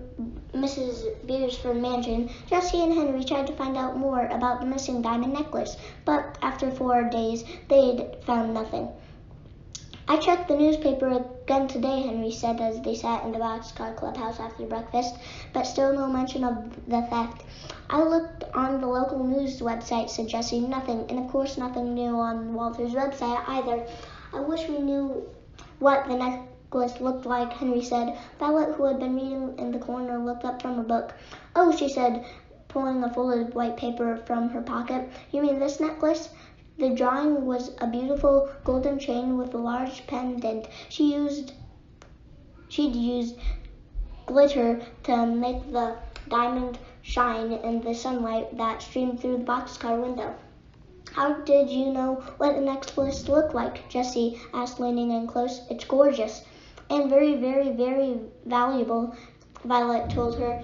Mrs. Beresford's mansion, Jessie and Henry tried to find out more about the missing diamond necklace, but after 4 days, they'd found nothing. I checked the newspaper again today, Henry said as they sat in the Boxcar Clubhouse after breakfast, but still no mention of the theft. I looked on the local news website, said Jessie. Nothing, and of course nothing new on Walter's website either. I wish we knew what the necklace looked like, Henry said. Violet, who had been reading in the corner, looked up from a book. Oh, she said, pulling a folded white paper from her pocket. You mean this necklace? The drawing was a beautiful golden chain with a large pendant. She'd used glitter to make the diamond shine in the sunlight that streamed through the boxcar window. How did you know what the necklace looked like? Jessie asked, leaning in close. It's gorgeous and very, very, very valuable, Violet told her.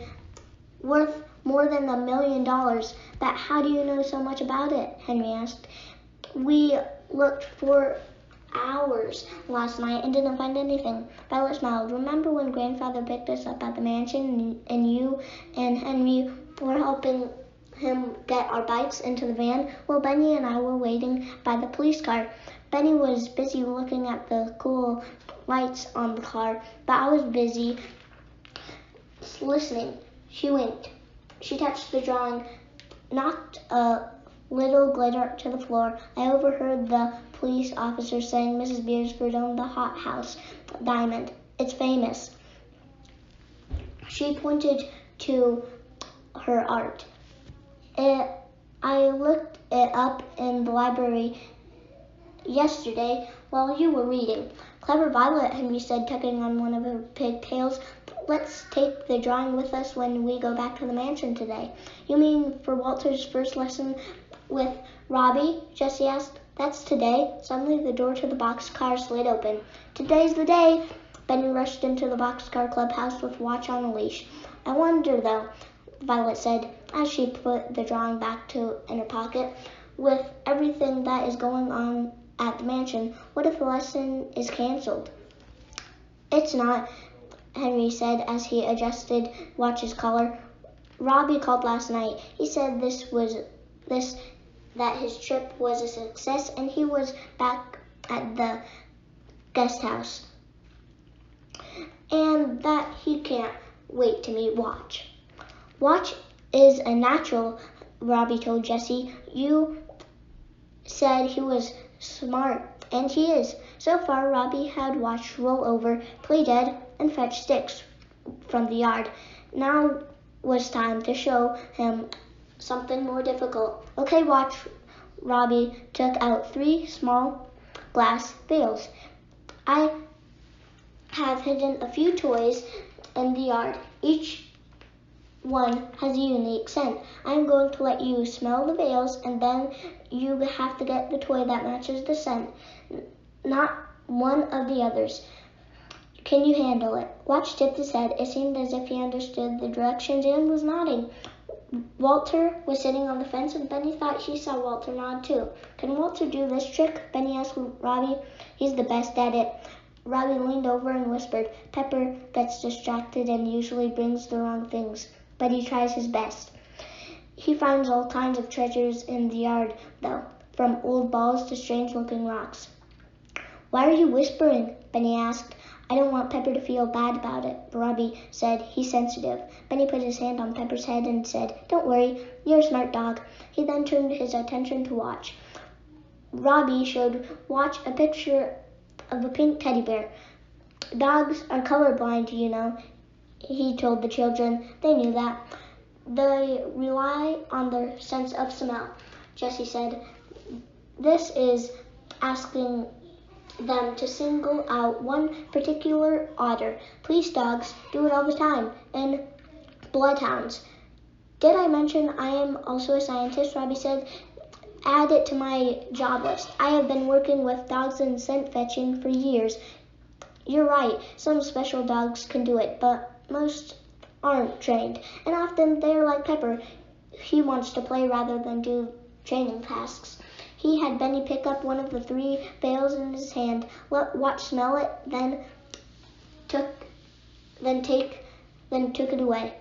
Worth more than $1 million. But how do you know so much about it? Henry asked. We looked for hours last night and didn't find anything. Violet smiled. Remember when Grandfather picked us up at the mansion and you and Henry were helping him get our bikes into the van? Well, Benny and I were waiting by the police car. Benny was busy looking at the cool lights on the car, but I was busy listening. She winked. She touched the drawing, knocked a little glitter to the floor. I overheard the police officer saying Mrs. Beresford owned the hot house diamond. It's famous. She pointed to her art. I looked it up in the library yesterday while you were reading. Clever Violet, Henry said, tugging on one of her pigtails. Let's take the drawing with us when we go back to the mansion today. You mean for Walter's first lesson with Robbie? Jessie asked. That's today. Suddenly the door to the boxcar slid open. Today's the day. Benny rushed into the Boxcar Clubhouse with Watch on a leash. I wonder, though, Violet said, as she put the drawing back in her pocket. With everything that is going on at the mansion, what if the lesson is canceled? It's not, Henry said as he adjusted Watch's collar. Robbie called last night. He said that his trip was a success and he was back at the guest house. And that he can't wait to meet Watch. Watch is a natural, Robbie told Jessie. You said he was smart, and he is. So far, Robbie had Watch roll over, play dead, and fetch sticks from the yard. Now was time to show him something more difficult. Okay, Watch. Robbie took out 3 small glass vials. I have hidden a few toys in the yard. Each one has a unique scent. I'm going to let you smell the vials, and then you have to get the toy that matches the scent, not one of the others. Can you handle it? Watch tipped his head. It seemed as if he understood the directions and was nodding. Walter was sitting on the fence, and Benny thought he saw Walter nod too. Can Walter do this trick? Benny asked Robbie. He's the best at it. Robbie leaned over and whispered, Pepper gets distracted and usually brings the wrong things, but he tries his best. He finds all kinds of treasures in the yard, though, from old balls to strange-looking rocks. Why are you whispering? Benny asked. I don't want Pepper to feel bad about it, Robbie said. He's sensitive. Benny put his hand on Pepper's head and said, Don't worry, you're a smart dog. He then turned his attention to Watch. Robbie showed Watch a picture of a pink teddy bear. Dogs are colorblind, you know, he told the children. They knew that. They rely on their sense of smell, Jessie said. This is asking them to single out one particular odor. Police dogs do it all the time, and bloodhounds. Did I mention I am also a scientist? Robbie said add it to my job list. I have been working with dogs and scent fetching for years. You're right, some special dogs can do it, but most aren't trained, and often they're like Pepper. He wants to play rather than do training tasks. He had Benny pick up one of the 3 veils in his hand, watch smell it, then took it away.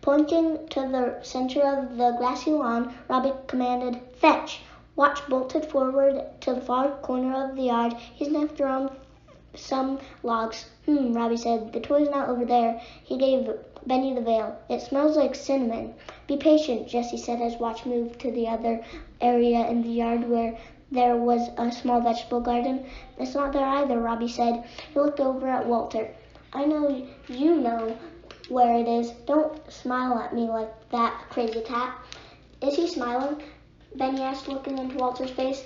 Pointing to the center of the grassy lawn, Robbie commanded, "Fetch!" Watch bolted forward to the far corner of the yard. He sniffed around some logs. Robbie said, "The toy's not over there." He gave Benny the veil. "It smells like cinnamon." "Be patient," Jessie said as Watch moved to the other area in the yard where there was a small vegetable garden. "It's not there either," Robbie said. He looked over at Walter. "I know you know where it is. Don't smile at me like that, crazy cat." "Is he smiling?" Benny asked, looking into Walter's face.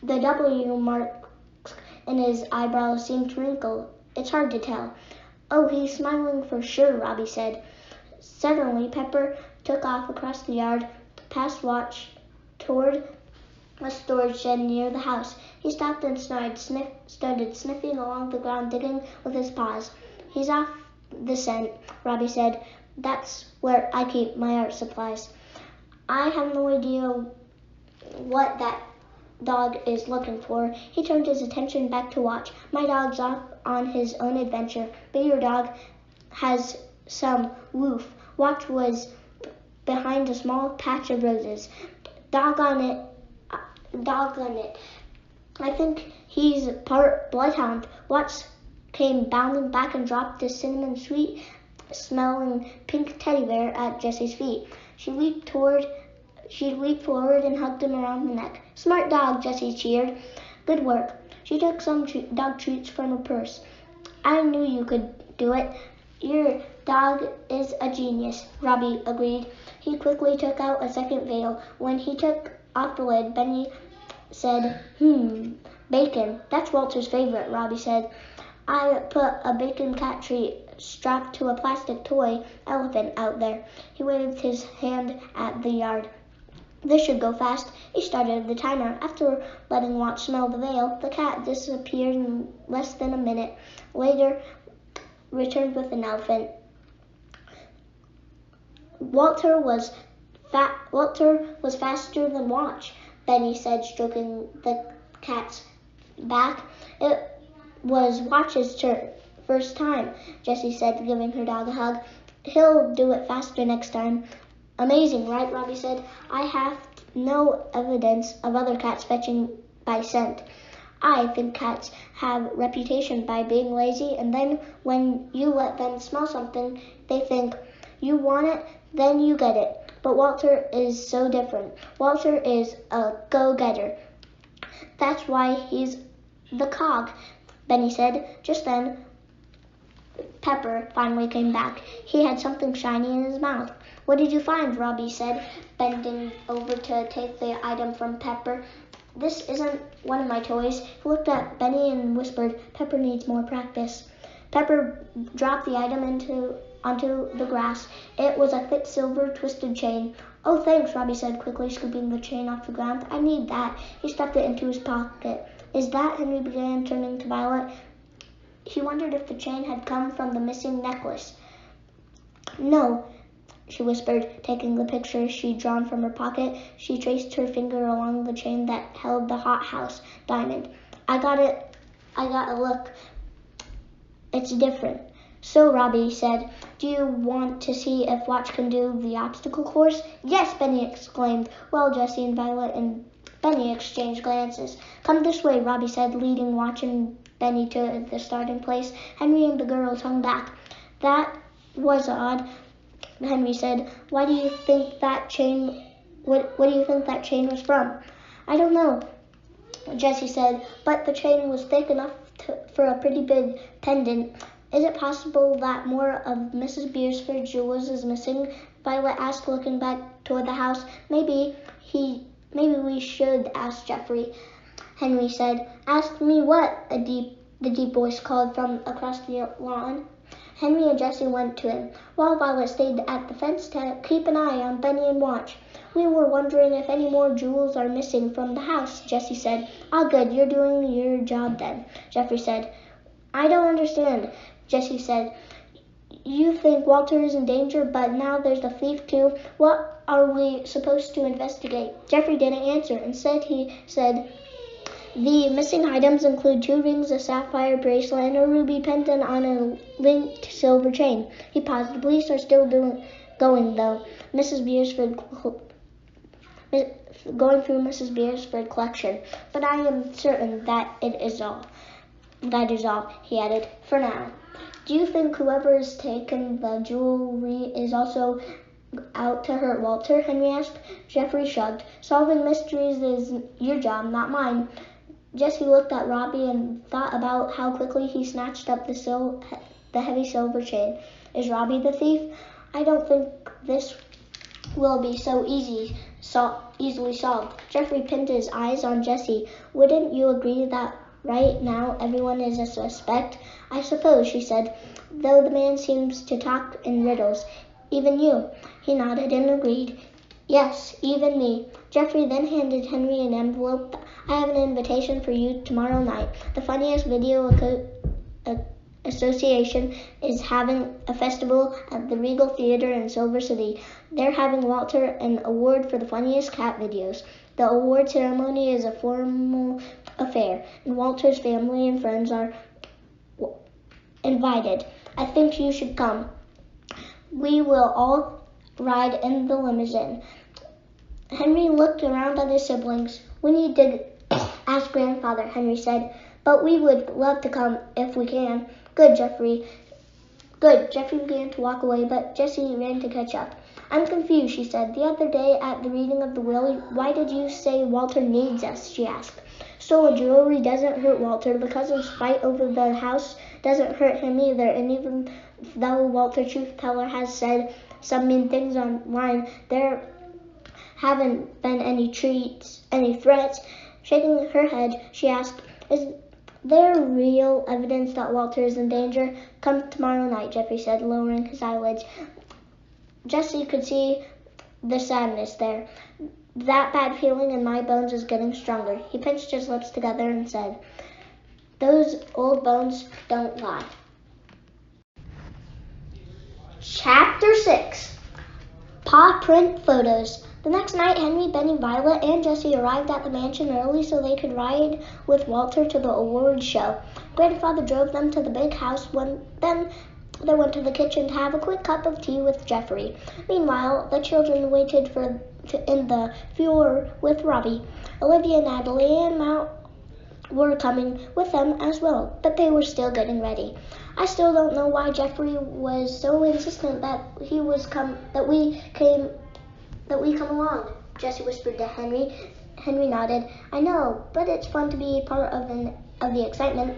The W marks in his eyebrows seemed to wrinkle. "It's hard to tell." "Oh, he's smiling for sure," Robbie said. Suddenly, Pepper took off across the yard, past Watch, toward a storage shed near the house. He stopped and started sniffing along the ground, digging with his paws. "He's off the scent," Robbie said. "That's where I keep my art supplies." "I have no idea what that dog is looking for." He turned his attention back to Watch. "My dog's off on his own adventure, but your dog has some woof." Watch was behind a small patch of roses. Doggone it. I think he's part bloodhound." Watch came bounding back and dropped the cinnamon sweet smelling pink teddy bear at Jessie's feet. She leaped forward and hugged him around the neck. "Smart dog," Jessie cheered. "Good work." She took some dog treats from her purse. "I knew you could do it. Your dog is a genius," Robbie agreed. He quickly took out a second veil. When he took off the lid, Benny said, "Bacon. That's Walter's favorite," Robbie said. "I put a bacon cat treat strapped to a plastic toy elephant out there." He waved his hand at the yard. "This should go fast." He started the timer. After letting Watch smell the veil, the cat disappeared in less than a minute. Later, returned with an elephant. Walter was faster than Watch," Benny said, stroking the cat's back. "It was Watch's first time," Jessie said, giving her dog a hug. "He'll do it faster next time." "Amazing, right?" Robbie said. "I have no evidence of other cats fetching by scent. I think cats have reputation by being lazy, and then when you let them smell something, they think you want it, then you get it. But Walter is so different. Walter is a go-getter. That's why he's the cog," Benny said. Just then, Pepper finally came back. He had something shiny in his mouth. "What did you find?" Robbie said, bending over to take the item from Pepper. "This isn't one of my toys." He looked at Benny and whispered, "Pepper needs more practice." Pepper dropped the item onto the grass. It was a thick silver twisted chain. "Oh, thanks," Robbie said, quickly scooping the chain off the ground. "I need that." He stuffed it into his pocket. "Is that?" Henry began, turning to Violet. He wondered if the chain had come from the missing necklace. "No," she whispered, taking the picture she'd drawn from her pocket. She traced her finger along the chain that held the hothouse diamond. I got a look. It's different." "So," Robbie said, "do you want to see if Watch can do the obstacle course?" "Yes," Benny exclaimed. Well, Jessie and Violet and Benny exchanged glances. "Come this way," Robbie said, leading Watch and Benny to the starting place. Henry and the girls hung back. "That was odd," Henry said. What do you think that chain was from?" "I don't know," Jessie said, "but the chain was thick enough for a pretty big pendant." "Is it possible that more of Mrs. Beresford's jewels is missing?" Violet asked, looking back toward the house. Maybe we should ask Geoffrey," Henry said. "Ask me what?" the deep voice called from across the lawn. Henry and Jessie went to him, while Violet stayed at the fence to keep an eye on Benny and Watch. We were wondering if any more jewels are missing from the house, Jessie said. Ah, good, you're doing your job then, Jeffrey said. I don't understand, Jessie said. You think Walter is in danger, but now there's the thief too. What are we supposed to investigate? Jeffrey didn't answer. Instead, he said, the missing items include 2 rings, a sapphire bracelet, and a ruby pendant on a linked silver chain. He paused. The police are still going, though. Going through Mrs. Beresford's collection, but I am certain that is all, he added, for now. Do you think whoever has taken the jewelry is also out to hurt Walter? Henry asked. Jeffrey shrugged. Solving mysteries is your job, not mine. Jessie looked at Robbie and thought about how quickly he snatched up the heavy silver chain. Is Robbie the thief? I don't think this will be so easily solved. Jeffrey pinned his eyes on Jessie. Wouldn't you agree that right now everyone is a suspect? I suppose, she said, though the man seems to talk in riddles. Even you? He nodded and agreed. Yes, even me. Jeffrey then handed Henry an envelope. I have an invitation for you tomorrow night. The Funniest Video Association is having a festival at the Regal Theater in Silver City. They're having Walter an award for the funniest cat videos. The award ceremony is a formal affair, and Walter's family and friends are invited. I think you should come. We will all ride in the limousine. Henry looked around at his siblings. We need to ask Grandfather, Henry said, but we would love to come if we can. Good, Jeffrey. Good. Jeffrey began to walk away, but Jessie ran to catch up. I'm confused, she said. The other day at the reading of the will, why did you say Walter needs us, she asked. Stolen jewelry doesn't hurt Walter. The cousins' fight over the house doesn't hurt him either, and even though Walter Truth Teller has said some mean things online, there haven't been any threats. Shaking her head, she asked, is there real evidence that Walter is in danger? Come tomorrow night, Jeffrey said, lowering his eyelids. Jessie could see the sadness there. That bad feeling in my bones is getting stronger. He pinched his lips together and said, those old bones don't lie. Chapter 6. Paw Print Photos. The next night, Henry, Benny, Violet, and Jessie arrived at the mansion early so they could ride with Walter to the awards show. Grandfather drove them to the big house. Then they went to the kitchen to have a quick cup of tea with Jeffrey. Meanwhile, the children waited in the foyer with Robbie. Olivia, Natalie, and Mount were coming with them as well, but they were still getting ready. I still don't know why Jeffrey was so insistent that we come along, Jessie whispered to Henry. Henry nodded. I know, but it's fun to be part of the excitement.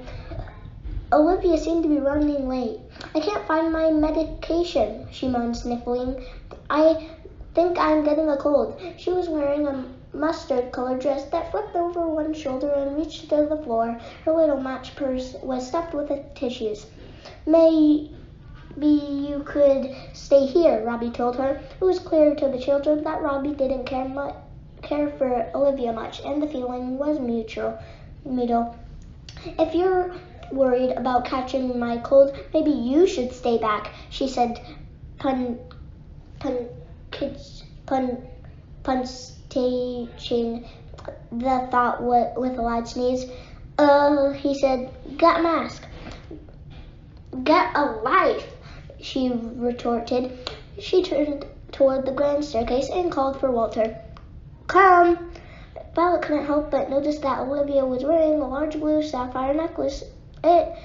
Olivia seemed to be running late. I can't find my medication, she moaned, sniffling. I think I'm getting a cold. She was wearing a mustard-colored dress that flipped over one shoulder and reached to the floor. Her little match purse was stuffed with tissues. Maybe you could stay here, Robbie told her. It was clear to the children that Robbie didn't care for Olivia much, and the feeling was mutual. If you're worried about catching my cold, maybe you should stay back, she said, punching the thought with a loud sneeze. He said, get a mask. Get a life, she retorted. She turned toward the grand staircase and called for Walter. Come! Violet couldn't help but notice that Olivia was wearing a large blue sapphire necklace. It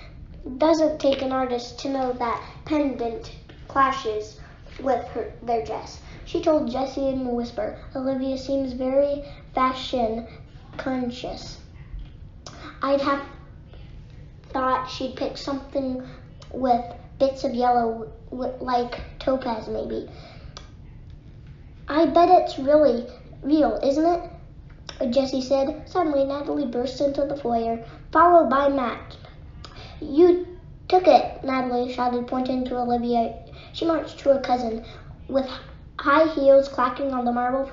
doesn't take an artist to know that pendant clashes with their dress. She told Jessie in a whisper. Olivia seems very fashion conscious. I'd have thought she'd pick something with bits of yellow, like topaz maybe. I bet it's really real, isn't it? Jessie said. Suddenly, Natalie burst into the foyer, followed by Matt. You took it, Natalie shouted, pointing to Olivia. She marched to her cousin. With high heels clacking on the marble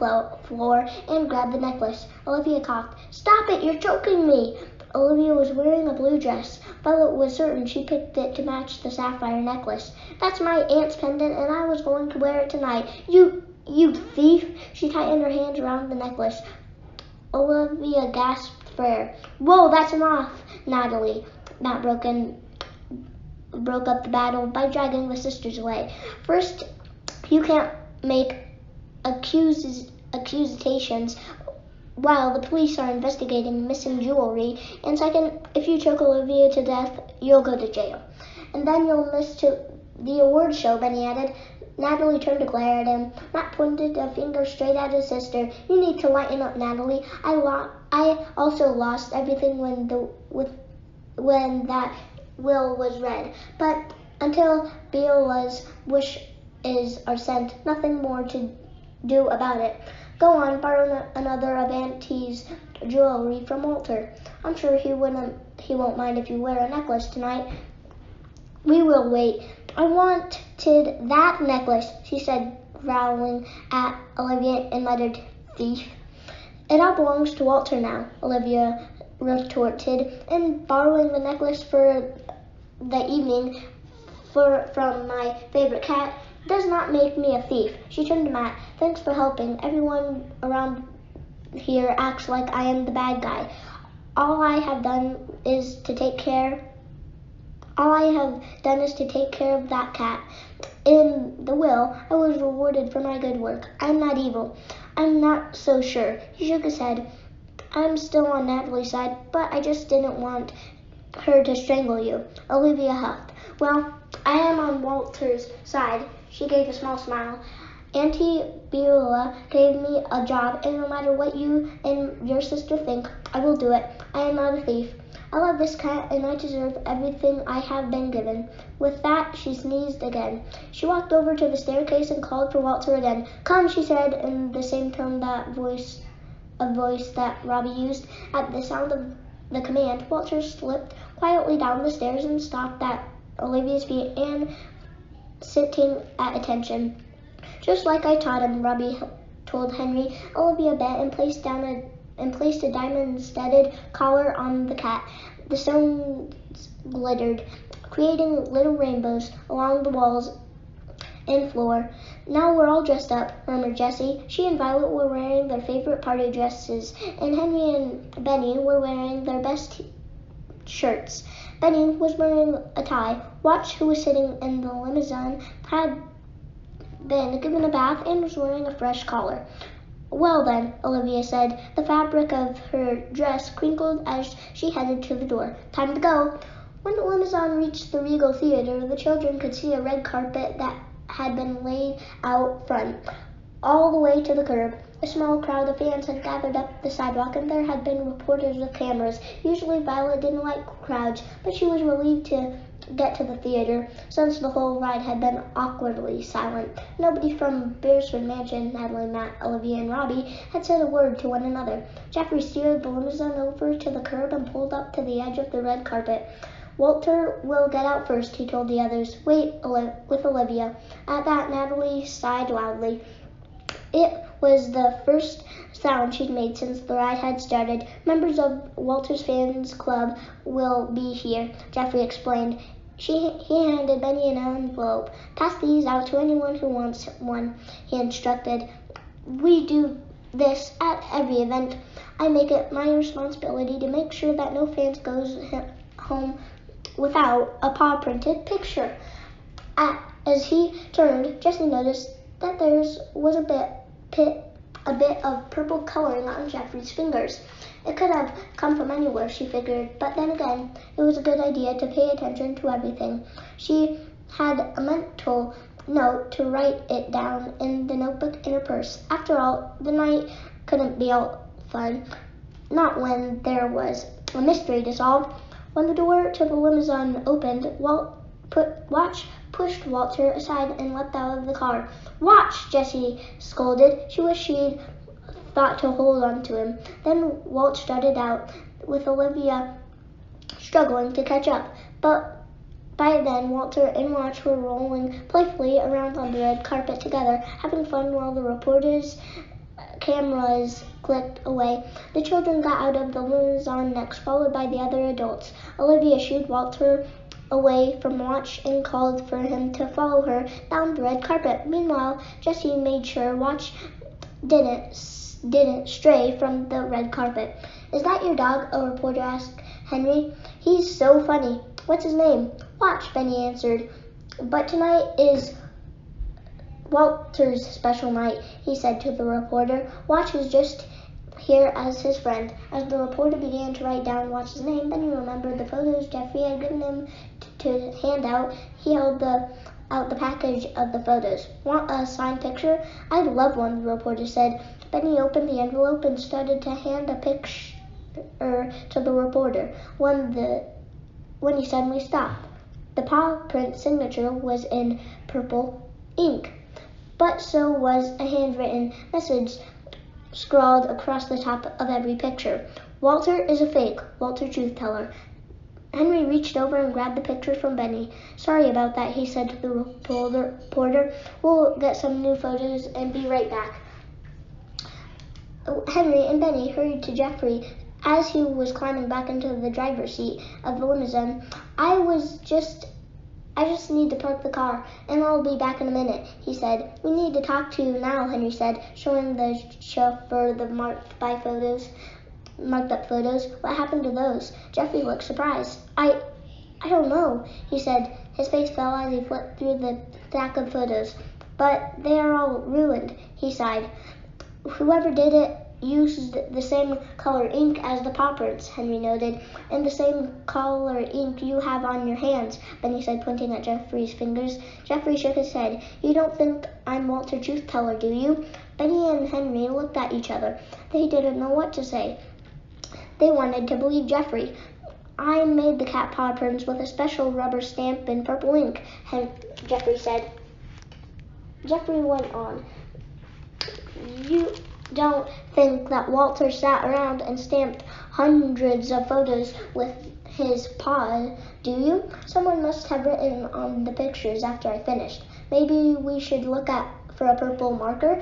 floor, and grabbed the necklace. Olivia coughed. "Stop it, you're choking me!" Olivia was wearing a blue dress. Violet was certain she picked it to match the sapphire necklace. "That's my aunt's pendant, and I was going to wear it tonight. You thief!" She tightened her hands around the necklace. Olivia gasped for air. "Whoa, that's enough, Natalie!" Matt broke up the battle by dragging the sisters away. "First, you can't make accusations while the police are investigating missing jewelry. And second, if you choke Olivia to death, you'll go to jail. And then you'll miss the award show," Benny added. Natalie turned to glare at him. Matt pointed a finger straight at his sister. "You need to lighten up, Natalie. I also lost everything when that will was read. But until Beola's wishes are sent, nothing more to do about it. Go on, borrow another of Auntie's jewelry from Walter. I'm sure he won't mind if you wear a necklace tonight." "We will wait. I wanted that necklace," she said, growling at Olivia and muttered, "Thief." "It all belongs to Walter now," Olivia retorted, "and borrowing the necklace for the evening from my favorite cat does not make me a thief." She turned to Matt. "Thanks for helping. Everyone around here acts like I am the bad guy. All I have done is to take care of that cat. In the will, I was rewarded for my good work. I'm not evil." "I'm not so sure." He shook his head. "I'm still on Natalie's side, but I just didn't want her to strangle you." Olivia huffed. "Well, I am on Walter's side." She gave a small smile. "Auntie Beulah gave me a job, and no matter what you and your sister think, I will do it. I am not a thief. I love this cat, and I deserve everything I have been given." With that, she sneezed again. She walked over to the staircase and called for Walter again. "Come," she said, in the same tone a voice that Robbie used. At the sound of the command, Walter slipped quietly down the stairs and stopped at Olivia's feet and sitting at attention. "Just like I taught him," Robbie told Henry. Olivia bent and placed a diamond-studded collar on the cat. The stones glittered, creating little rainbows along the walls and floor. "Now we're all dressed up," murmured Jessie. She and Violet were wearing their favorite party dresses, and Henry and Benny were wearing their best shirts. Benny was wearing a tie. Watch, who was sitting in the limousine, had been given a bath and was wearing a fresh collar. "Well then," Olivia said. The fabric of her dress crinkled as she headed to the door. "Time to go." When the limousine reached the Regal Theater, the children could see a red carpet that had been laid out front, all the way to the curb. A small crowd of fans had gathered up the sidewalk, and there had been reporters with cameras. Usually Violet didn't like crowds, but she was relieved to get to the theater, since the whole ride had been awkwardly silent. Nobody from Beresford Mansion, Natalie, Matt, Olivia, and Robbie, had said a word to one another. Jeffrey steered the limousine over to the curb and pulled up to the edge of the red carpet. "Walter will get out first," he told the others. "Wait with Olivia." At that, Natalie sighed loudly. It was the first sound she'd made since the ride had started. "Members of Walter's Fans Club will be here," Jeffrey explained. He handed Benny an envelope. "Pass these out to anyone who wants one," he instructed. "We do this at every event. I make it my responsibility to make sure that no fan goes home without a paw-printed picture." As he turned, Jessie noticed that there was a bit of purple coloring on Jeffrey's fingers. It could have come from anywhere, she figured, but then again, it was a good idea to pay attention to everything. She had a mental note to write it down in the notebook in her purse. After all, the night couldn't be all fun, not when there was a mystery to solve. When the door to the limousine opened, Watch pushed Walter aside and leapt out of the car. "Watch!" Jessie scolded. She wished she'd thought to hold on to him. Then Walt strutted out, with Olivia struggling to catch up. But By then, Walter and Watch were rolling playfully around on the red carpet together, having fun while the reporters' cameras clicked away. The children got out of the limousine next, followed by the other adults. Olivia shooed Walter away from Watch and called for him to follow her down the red carpet. Meanwhile, Jessie made sure Watch didn't stray from the red carpet. "Is that your dog?" a reporter asked Henry. "He's so funny." "What's his name?" "Watch," Benny answered. "But tonight is Walter's special night," he said to the reporter. "Watch is just here as his friend." As the reporter began to write down Watch's name, Benny remembered the photos Jeffrey had given him to hand out. He held out the package of the photos. "Want a signed picture?" "I'd love one," the reporter said. Benny opened the envelope and started to hand a picture to the reporter when he suddenly stopped. The paw print signature was in purple ink, but so was a handwritten message scrawled across the top of every picture. "Walter is a fake, Walter Truth Teller." Henry reached over and grabbed the picture from Benny. "Sorry about that," he said to the reporter. "We'll get some new photos and be right back." Henry and Benny hurried to Jeffrey as he was climbing back into the driver's seat of the limousine. I just need to park the car, and I'll be back in a minute," he said. "We need to talk to you now," Henry said, showing the chauffeur the marked up photos. "What happened to those?" Jeffrey looked surprised. I don't know," he said. His face fell as he flipped through the stack of photos. "But they are all ruined," he sighed. "Whoever did it used the same color ink as the paw prints," Henry noted. "And the same color ink you have on your hands," Benny said, pointing at Jeffrey's fingers. Jeffrey shook his head. "You don't think I'm Walter Truth Teller, do you?" Benny and Henry looked at each other. They didn't know what to say. They wanted to believe Jeffrey. "I made the cat paw prints with a special rubber stamp in purple ink," Jeffrey said. Jeffrey went on. "You don't think that Walter sat around and stamped hundreds of photos with his paw, do you? Someone must have written on the pictures after I finished. Maybe we should look for a purple marker?"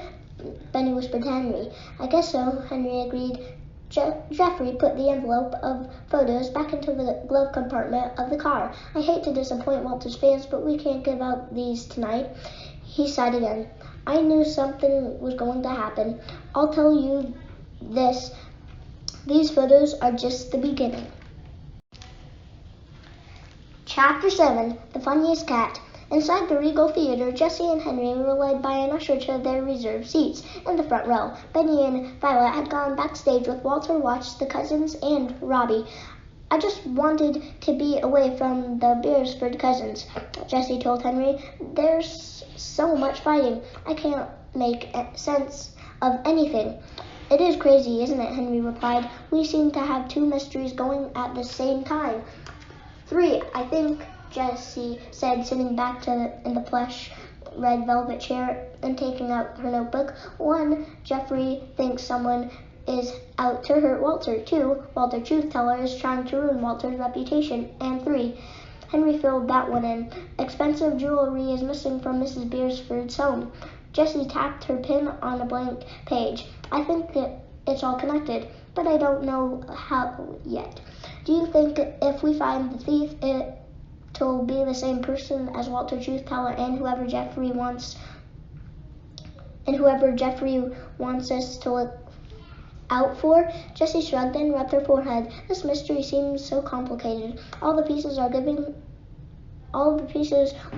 Benny whispered to Henry. "I guess so," Henry agreed. Jeffrey put the envelope of photos back into the glove compartment of the car. "I hate to disappoint Walter's fans, but we can't give out these tonight." He sighed again. "I knew something was going to happen. I'll tell you this, these photos are just the beginning." Chapter 7, The Funniest Cat. Inside the Regal Theater, Jessie and Henry were led by an usher to their reserved seats in the front row. Benny and Violet had gone backstage with Walter, Watch, the cousins, and Robbie. "I just wanted to be away from the Beresford cousins," Jessie told Henry. "There's so much fighting. I can't make sense of anything." "It is crazy, isn't it?" Henry replied. "We seem to have two mysteries going at the same time." "Three, I think," Jessie said, sitting back in the plush red velvet chair and taking out her notebook. "One, Jeffrey thinks someone is out to hurt Walter. 2, Walter Truth Teller is trying to ruin Walter's reputation. And 3, Henry filled that one in. Expensive jewelry is missing from Mrs. Beresford's home." Jessie tapped her pen on a blank page. "I think it's all connected, but I don't know how yet. Do you think if we find the thief, it'll be the same person as Walter Truth Teller and whoever Jeffrey wants us to look out for?" Jessie shrugged and rubbed her forehead. "This mystery seems so complicated. All the pieces were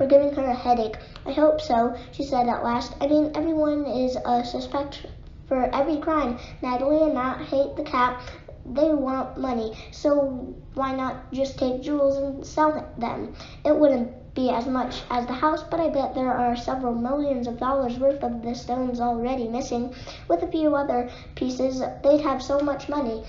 giving her a headache." "I hope so," she said at last. "I mean, everyone is a suspect for every crime. Natalie and Matt hate the cat. They want money, so why not just take jewels and sell them? It wouldn't be as much as the house, but I bet there are several millions of dollars worth of the stones already missing. With a few other pieces, they'd have so much money.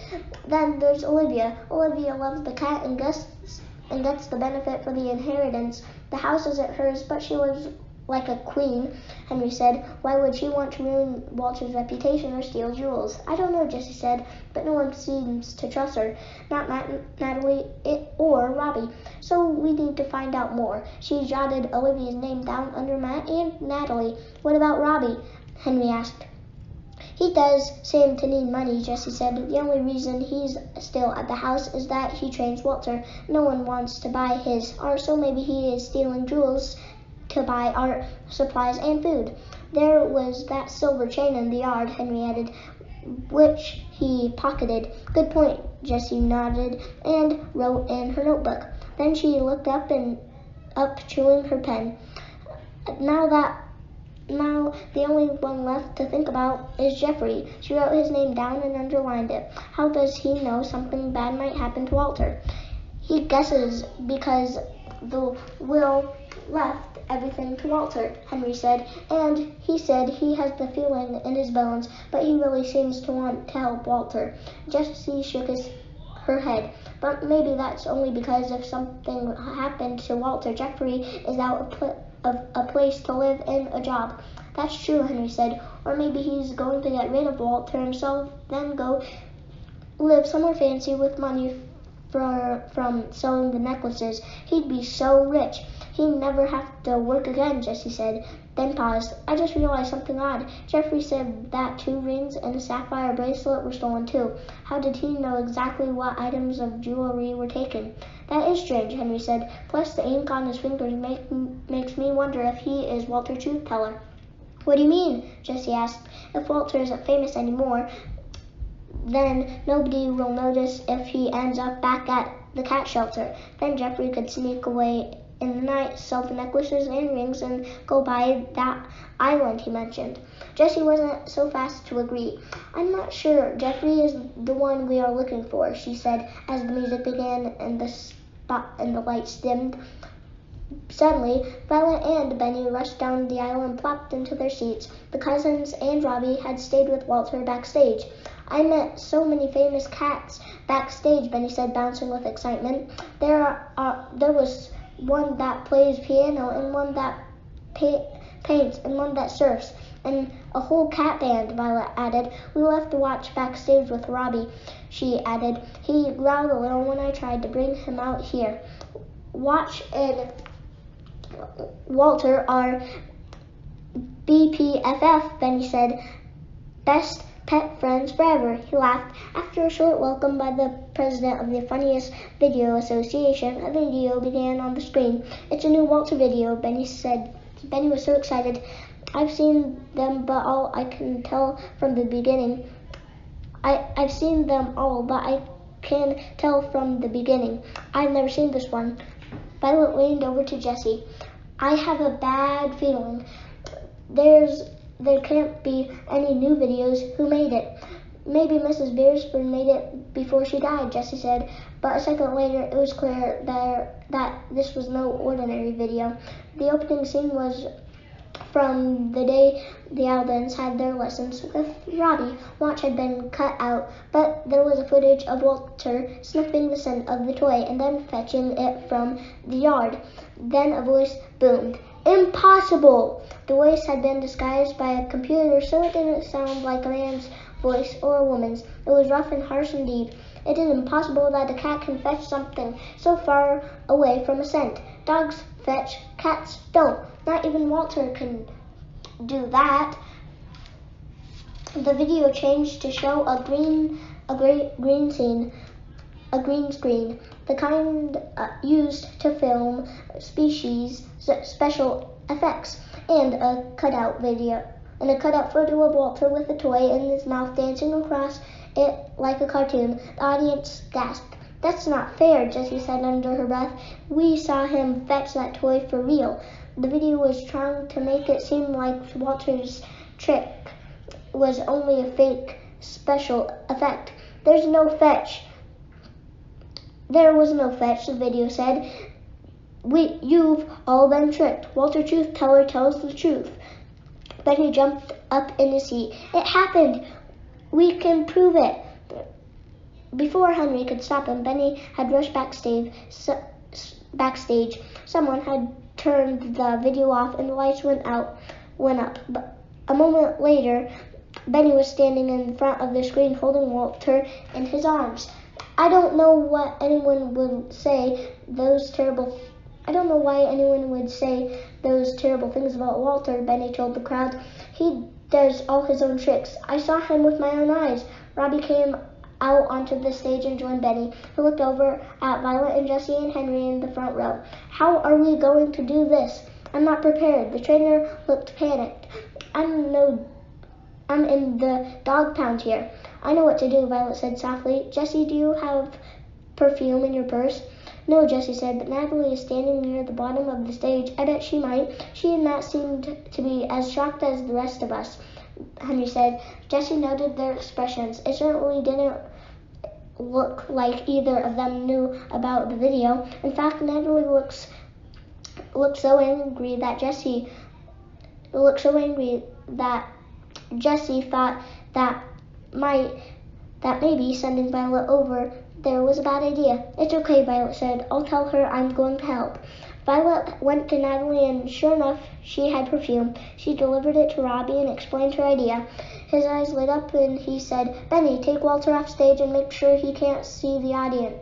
Then there's Olivia. Olivia loves the cat and gets the benefit for the inheritance. The house isn't hers, but she lives like a queen, Henry said. Why would she want to ruin Walter's reputation or steal jewels? I don't know, Jessie said, but no one seems to trust her. Not Natalie or Robbie. So we need to find out more. She jotted Olivia's name down under Matt and Natalie. What about Robbie? Henry asked. He does seem to need money, Jessie said. The only reason he's still at the house is that he trains Walter. No one wants to buy his art, so maybe he is stealing jewels to buy art supplies and food. There was that silver chain in the yard, Henry added, which he pocketed. Good point, Jessie nodded and wrote in her notebook. Then she looked up chewing her pen. Now the only one left to think about is Jeffrey. She wrote his name down and underlined it. How does he know something bad might happen to Walter? He guesses because the will left everything to Walter, Henry said, and he said he has the feeling in his bones, but he really seems to want to help Walter. Jessie shook her head. But maybe that's only because if something happened to Walter, Jeffrey is out of a place to live and a job. That's true, Henry said. Or maybe he's going to get rid of Walter himself, then go live somewhere fancy with money from selling the necklaces. He'd be so rich. He'd never have to work again, Jessie said, then paused. I just realized something odd. Jeffrey said that 2 rings and a sapphire bracelet were stolen too. How did he know exactly what items of jewelry were taken? That is strange, Henry said. Plus the ink on his fingers makes me wonder if he is Walter Truth Teller. What do you mean? Jessie asked. If Walter isn't famous anymore, then nobody will notice if he ends up back at the cat shelter. Then Jeffrey could sneak away in the night, sell the necklaces and rings, and go by that island he mentioned. Jessie wasn't so fast to agree. I'm not sure Jeffrey is the one we are looking for, she said as the music began and the lights dimmed. Suddenly, Violet and Benny rushed down the aisle and plopped into their seats. The cousins and Robbie had stayed with Walter backstage. I met so many famous cats backstage, Benny said, bouncing with excitement. There was one that plays piano and one that paints and one that surfs and a whole cat band, Violet added. We left to watch backstage with Robbie, she added. He growled a little when I tried to bring him out here. Watch and Walter are BPFF, Benny said. Best pet friends forever, he laughed. After a short welcome by the president of the Funniest Video Association, a video began on the screen. It's a new Walter video, Benny said. Benny was so excited. I've seen them, but all I can tell from the beginning. I've seen them all, but I can tell from the beginning. I've never seen this one. Violet leaned over to Jessie. I have a bad feeling. There can't be any new videos. Who made it? Maybe Mrs. Beresford made it before she died, Jessie said. But a second later, it was clear that this was no ordinary video. The opening scene was from the day the Aldens had their lessons with Robbie. Watch had been cut out, but there was a footage of Walter sniffing the scent of the toy and then fetching it from the yard. Then a voice boomed. Impossible! The voice had been disguised by a computer, so it didn't sound like a man's voice or a woman's. It was rough and harsh indeed. It is impossible that a cat can fetch something so far away from a scent. Dogs fetch, cats don't. Not even Walter can do that. The video changed to show a green screen, the kind used to film special effects, and a cutout photo of Walter with a toy in his mouth dancing across it like a cartoon. The audience gasped. That's not fair, Jessie said under her breath. We saw him fetch that toy for real. The video was trying to make it seem like Walter's trick was only a fake special effect. There was no fetch, the video said. You've all been tricked. Walter Truth Teller tells the truth. Benny jumped up in his seat. It happened. We can prove it. Before Henry could stop him, Benny had rushed backstage. Someone had turned the video off and the lights went up. But a moment later, Benny was standing in front of the screen holding Walter in his arms. I don't know why anyone would say those terrible things about Walter, Benny told the crowd. He does all his own tricks. I saw him with my own eyes. Robbie came out onto the stage and joined Benny, who looked over at Violet and Jessie and Henry in the front row. How are we going to do this? I'm not prepared. The trainer looked panicked. I'm in the dog pound here. I know what to do, Violet said softly. Jessie, do you have perfume in your purse? No, Jessie said, but Natalie is standing near the bottom of the stage. I bet she might. She and Matt seemed to be as shocked as the rest of us, Henry said. Jessie noted their expressions. It certainly didn't look like either of them knew about the video. In fact, Natalie looked so angry that Jessie thought that maybe sending Violet over there was a bad idea. It's okay, Violet said. I'll tell her I'm going to help. Violet went to Natalie and sure enough, she had perfume. She delivered it to Robbie and explained her idea. His eyes lit up and he said, Benny, take Walter off stage and make sure he can't see the audience.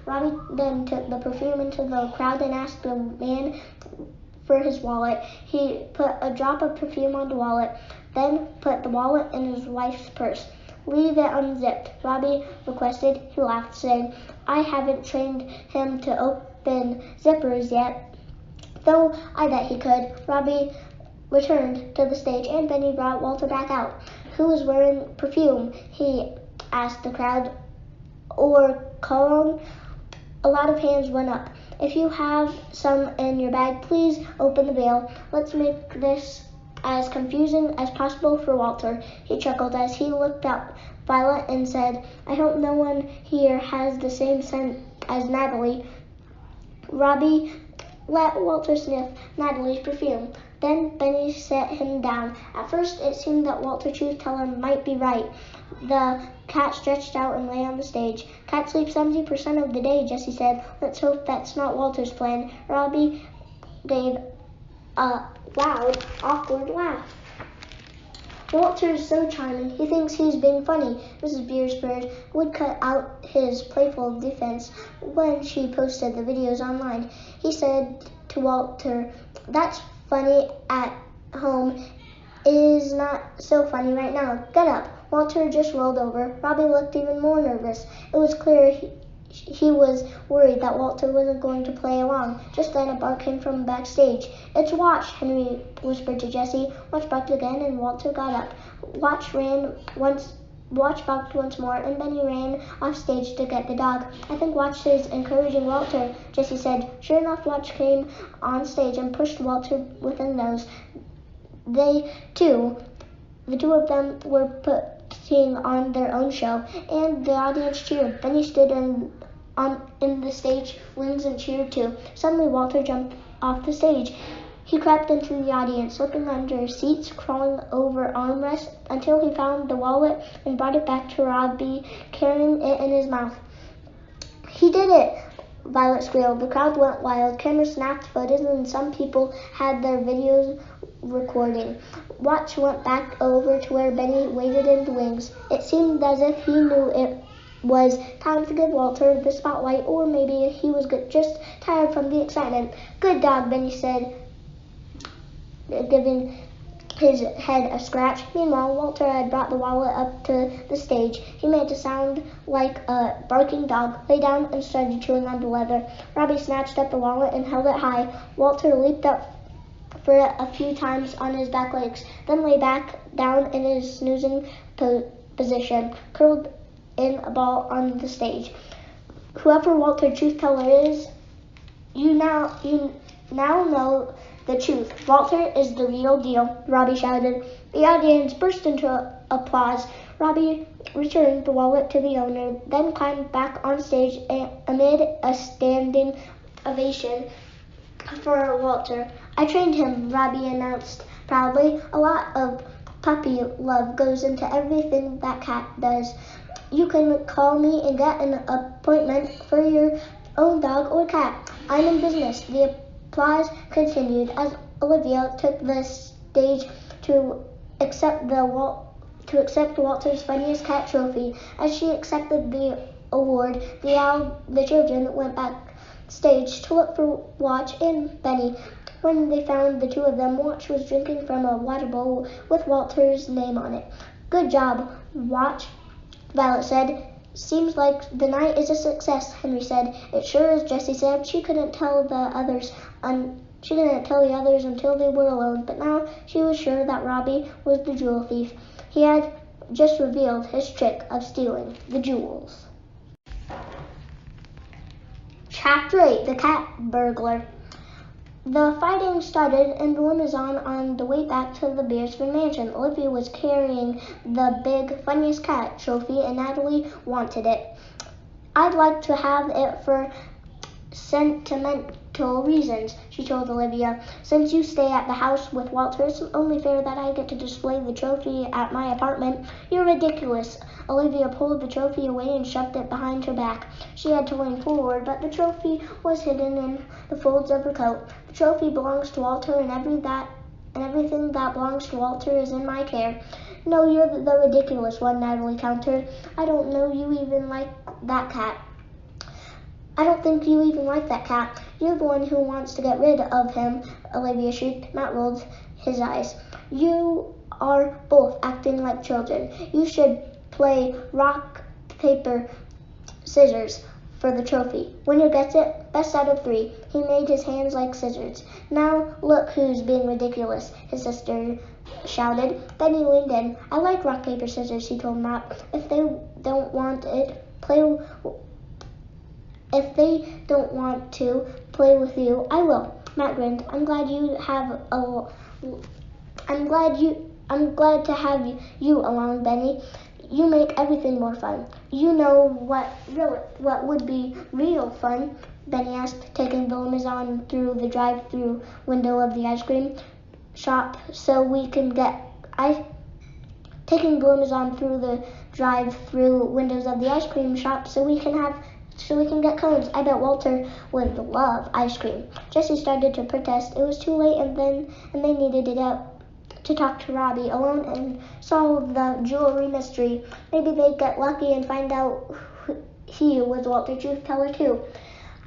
Robbie then took the perfume into the crowd and asked the man for his wallet. He put a drop of perfume on the wallet, then put the wallet in his wife's purse. Leave it unzipped, Robbie requested. He laughed, saying, I haven't trained him to open zippers yet, though I bet he could. Robbie returned to the stage and Benny brought Walter back out. Who was wearing perfume? He asked the crowd. Or cologne? A lot of hands went up. If you have some in your bag, please open the veil. Let's make this as confusing as possible for Walter. He chuckled as he looked at Violet and said, I hope no one here has the same scent as Natalie. Robbie let Walter sniff Natalie's perfume. Then Benny set him down. At first, it seemed that Walter Truth Teller might be right. The cat stretched out and lay on the stage. Cat sleeps 70% of the day, Jessie said. Let's hope that's not Walter's plan. Robbie gave a loud, awkward laugh. Walter is so charming. He thinks he's being funny. Mrs. Beersford would cut out his playful defense when she posted the videos online. He said to Walter, that's funny at home is not so funny right now. Get up. Walter just rolled over. Robbie looked even more nervous. It was clear he was worried that Walter wasn't going to play along. Just then a bark came from backstage. It's Watch, Henry whispered to Jessie. Watch barked again and Walter got up. Watch barked once more and Benny ran off stage to get the dog. I think Watch is encouraging Walter, Jessie said. Sure enough, Watch came on stage and pushed Walter with a nose. The two of them were putting on their own show, and the audience cheered. Benny stood in the stage wings and cheered too. Suddenly, Walter jumped off the stage. He crept into the audience, slipping under seats, crawling over armrests, until he found the wallet and brought it back to Robbie, carrying it in his mouth. He did it! Violet squealed. The crowd went wild. Cameras snapped photos, and some people had their videos recording. Watch went back over to where Benny waited in the wings. It seemed as if he knew it was time to give Walter the spotlight, or maybe he was just tired from the excitement. Good dog, Benny said, giving his head a scratch. Meanwhile, Walter had brought the wallet up to the stage. He made a sound like a barking dog, lay down, and started chewing on the leather. Robbie snatched up the wallet and held it high. Walter leaped up for a few times on his back legs, then lay back down in his snoozing position, curled in a ball on the stage. Whoever Walter Truth Teller is, you now know the truth. Walter is the real deal, Robbie shouted. The audience burst into applause. Robbie returned the wallet to the owner, then climbed back on stage amid a standing ovation for Walter. I trained him, Robbie announced proudly. A lot of puppy love goes into everything that cat does. You can call me and get an appointment for your own dog or cat. I'm in business." The applause continued as Olivia took the stage to accept Walter's Funniest Cat trophy. As she accepted the award, the children went backstage to look for Watch and Benny. When they found the two of them, Watch was drinking from a water bowl with Walter's name on it. "Good job, Watch," Violet said. "Seems like the night is a success," Henry said. "It sure is," Jessie said. She couldn't tell the others until they were alone, but now she was sure that Robbie was the jewel thief. He had just revealed his trick of stealing the jewels. Chapter 8: The Cat Burglar. The fighting started in the limousine on the way back to the Beersford mansion. Olivia was carrying the big Funniest Cat trophy, and Natalie wanted it. "I'd like to have it for sentimental reasons," she told Olivia. "Since you stay at the house with Walter, it's only fair that I get to display the trophy at my apartment." "You're ridiculous." Olivia pulled the trophy away and shoved it behind her back. She had to lean forward, but the trophy was hidden in the folds of her coat. "The trophy belongs to Walter, and everything that belongs to Walter is in my care." "No, you're the ridiculous one," Natalie countered. "I don't know you even like that cat." "I don't think you even like that cat. You're the one who wants to get rid of him," Olivia shrieked. Matt rolled his eyes. "You are both acting like children. You should play rock, paper, scissors for the trophy. Winner gets it, best out of 3. He made his hands like scissors. "Now look who's being ridiculous," his sister shouted. Benny leaned in. "I like rock, paper, scissors," he told Matt. If they don't want to play with you, I will." Matt grinned. I'm glad to have you along, Benny. You make everything more fun." "You know what would be real fun?" Benny asked, taking the limousine through the drive-through window of the ice cream shop so we can get cones. "I bet Walter would love ice cream." Jessie started to protest. It was too late, and they needed to get to talk to Robbie alone and solve the jewelry mystery. Maybe they'd get lucky and find out he was Walter Truth Teller too.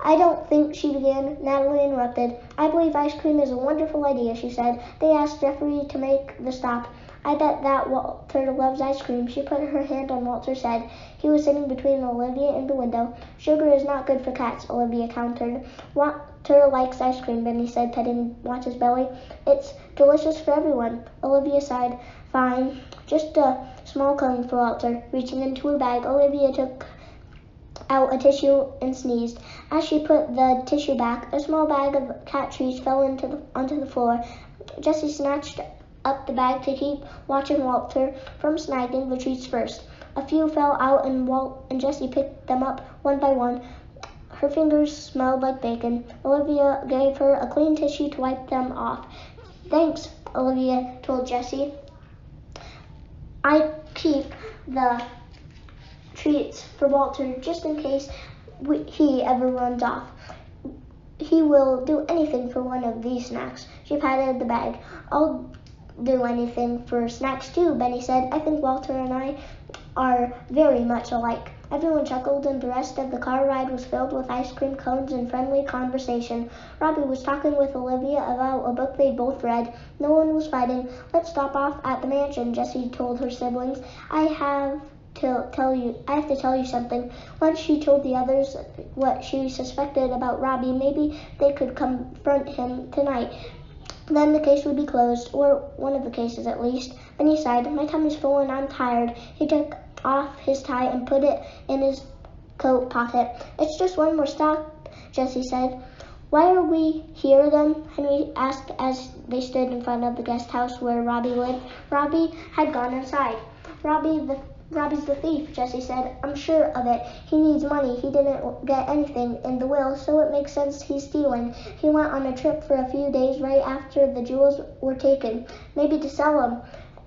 "I don't think," she began. Natalie interrupted. "I believe ice cream is a wonderful idea," she said. They asked Jeffrey to make the stop. "I bet that Walter loves ice cream." She put her hand on Walter's head. He was sitting between Olivia and the window. "Sugar is not good for cats," Olivia countered. "Walter likes ice cream," Benny said, petting Watch's belly. "It's delicious for everyone." Olivia sighed. "Fine, just a small cone for Walter." Reaching into her bag, Olivia took out a tissue and sneezed. As she put the tissue back, a small bag of cat treats fell onto the floor. Jessie snatched up the bag to keep watching Walter from snagging the treats first. A few fell out and Jessie picked them up one by one. Her fingers smelled like bacon. Olivia gave her a clean tissue to wipe them off. "Thanks," Olivia told Jessie. "I keep the treats for Walter just in case he ever runs off. He will do anything for one of these snacks." She patted the bag. "I'll do anything for snacks too," Benny said. "I think Walter and I are very much alike." Everyone chuckled, and the rest of the car ride was filled with ice cream cones and friendly conversation. Robbie was talking with Olivia about a book they both read. No one was fighting. "Let's stop off at the mansion," Jessie told her siblings. I have to tell you something." Once she told the others what she suspected about Robbie, maybe they could confront him tonight. Then the case would be closed, or one of the cases at least. Benny sighed. "My tummy's full and I'm tired." He took off his tie and put it in his coat pocket. "It's just one more stop," Jessie said. "Why are we here again?" Henry asked as they stood in front of the guest house where Robbie lived. Robbie had gone inside. Robbie's the thief," Jessie said. "I'm sure of it. He needs money. He didn't get anything in the will, so it makes sense he's stealing. He went on a trip for a few days right after the jewels were taken. Maybe to sell them."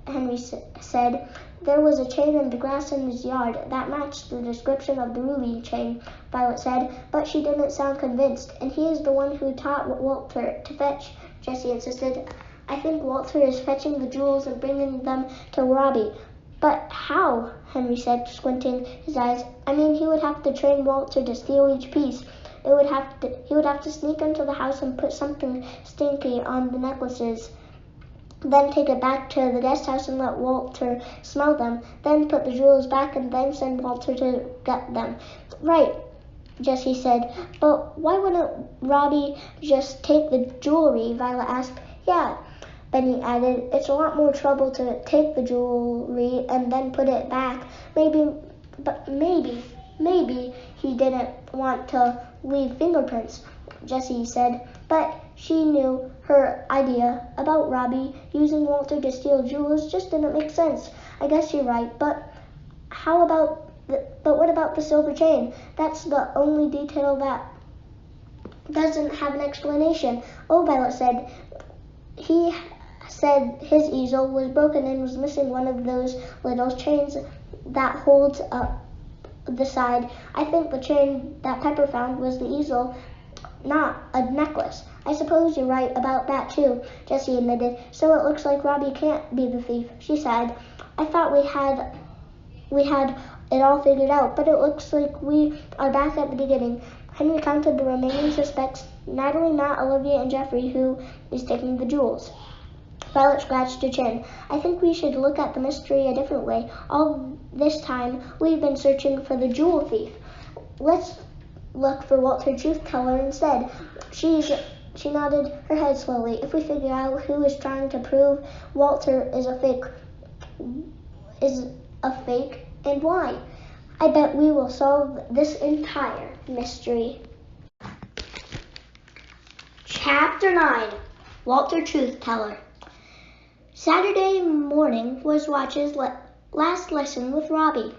Henry said. There was a chain in the grass in his yard that matched the description of the ruby chain, Violet said, but she didn't sound convinced. And he is the one who taught Walter to fetch, Jessie insisted. I think Walter is fetching the jewels and bringing them to Robbie. But how? Henry said, squinting his eyes. I mean, he would have to train Walter to steal each piece. He would have to sneak into the house and put something stinky on the necklaces. Then take it back to the guest house and let Walter smell them. Then put the jewels back and then send Walter to get them. Right, Jessie said. But why wouldn't Robbie just take the jewelry? Violet asked. Yeah, Benny added. It's a lot more trouble to take the jewelry and then put it back. Maybe he didn't want to leave fingerprints, Jessie said. But she knew her idea about Robbie using Walter to steal jewels just didn't make sense. I guess you're right, but what about the silver chain? That's the only detail that doesn't have an explanation. Oh, Violet said. He said his easel was broken and was missing one of those little chains that holds up the side. I think the chain that Pepper found was the easel, not a necklace. I suppose you're right about that too, Jessie admitted. So it looks like Robbie can't be the thief, she sighed. I thought we had it all figured out, but it looks like we are back at the beginning. Henry counted the remaining suspects, Natalie, Matt, Olivia, and Jeffrey, who is taking the jewels. Violet scratched her chin. I think we should look at the mystery a different way. All this time, we've been searching for the jewel thief. Let's look for Walter Truth Teller instead. She nodded her head slowly. If we figure out who is trying to prove Walter is a fake, and why, I bet we will solve this entire mystery. Chapter 9. Walter Truth Teller. Saturday morning was Watch's last lesson with Robbie.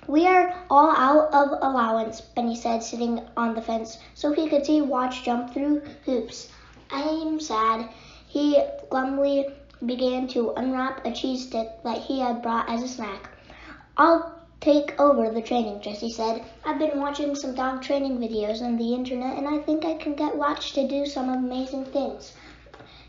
We are all out of allowance, Benny said, sitting on the fence, so he could see Watch jump through hoops. I'm sad. He glumly began to unwrap a cheese stick that he had brought as a snack. I'll take over the training, Jessie said. I've been watching some dog training videos on the internet, and I think I can get Watch to do some amazing things.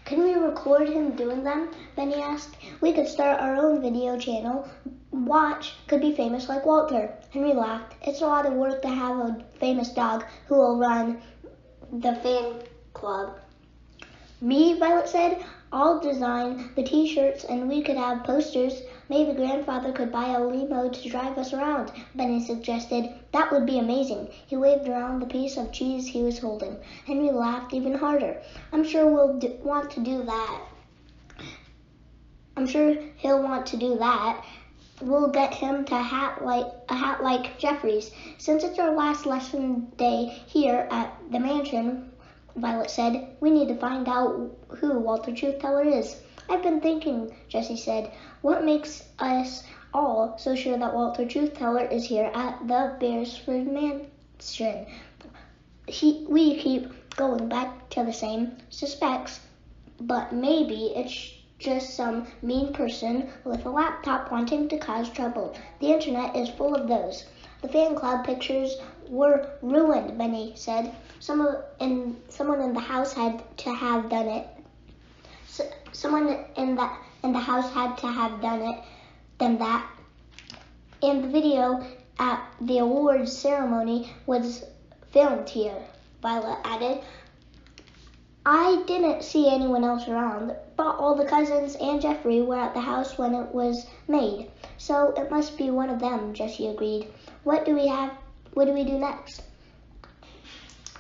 Can we record him doing them? Benny asked. We could start our own video channel. Watch could be famous like Walter. Henry laughed. It's a lot of work to have a famous dog who will run the fan club. Me, Violet said. I'll design the t-shirts and we could have posters. Maybe Grandfather could buy a limo to drive us around, Benny suggested. That would be amazing. He waved around the piece of cheese he was holding. Henry laughed even harder. I'm sure we'll want to do that. I'm sure he'll want to do that. We'll get him to a hat like Jeffrey's. Since it's our last lesson day here at the mansion, Violet said, we need to find out who Walter Truth Teller is. I've been thinking, Jessie said. What makes us all so sure that Walter Truth Teller is here at the Beresford Mansion? We keep going back to the same suspects, but maybe it's just some mean person with a laptop wanting to cause trouble. The internet is full of those. The fan club pictures were ruined, Benny said. Someone in the house had to have done it. Someone in the house had to have done it. Then that. And the video at the awards ceremony was filmed here, Violet added. I didn't see anyone else around, but all the cousins and Jeffrey were at the house when it was made. So it must be one of them, Jessie agreed. What do we do next?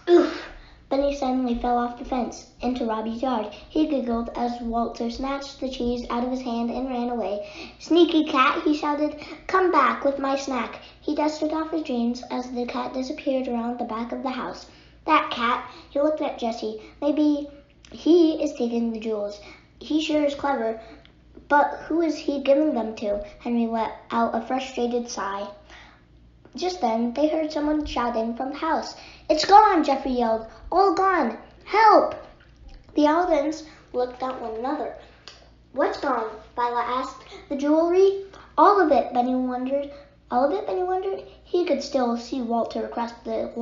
Oof! Benny suddenly fell off the fence into Robbie's yard. He giggled as Walter snatched the cheese out of his hand and ran away. Sneaky cat, he shouted. Come back with my snack. He dusted off his jeans as the cat disappeared around the back of the house. That cat, he looked at Jessie. Maybe he is taking the jewels. He sure is clever. But who is he giving them to? Henry let out a frustrated sigh. Just then, they heard someone shouting from the house. It's gone, Jeffrey yelled. All gone. Help! The Aldens looked at one another. What's gone? Violet asked. The jewelry? All of it, Benny wondered. All of it, Benny wondered. He could still see Walter across the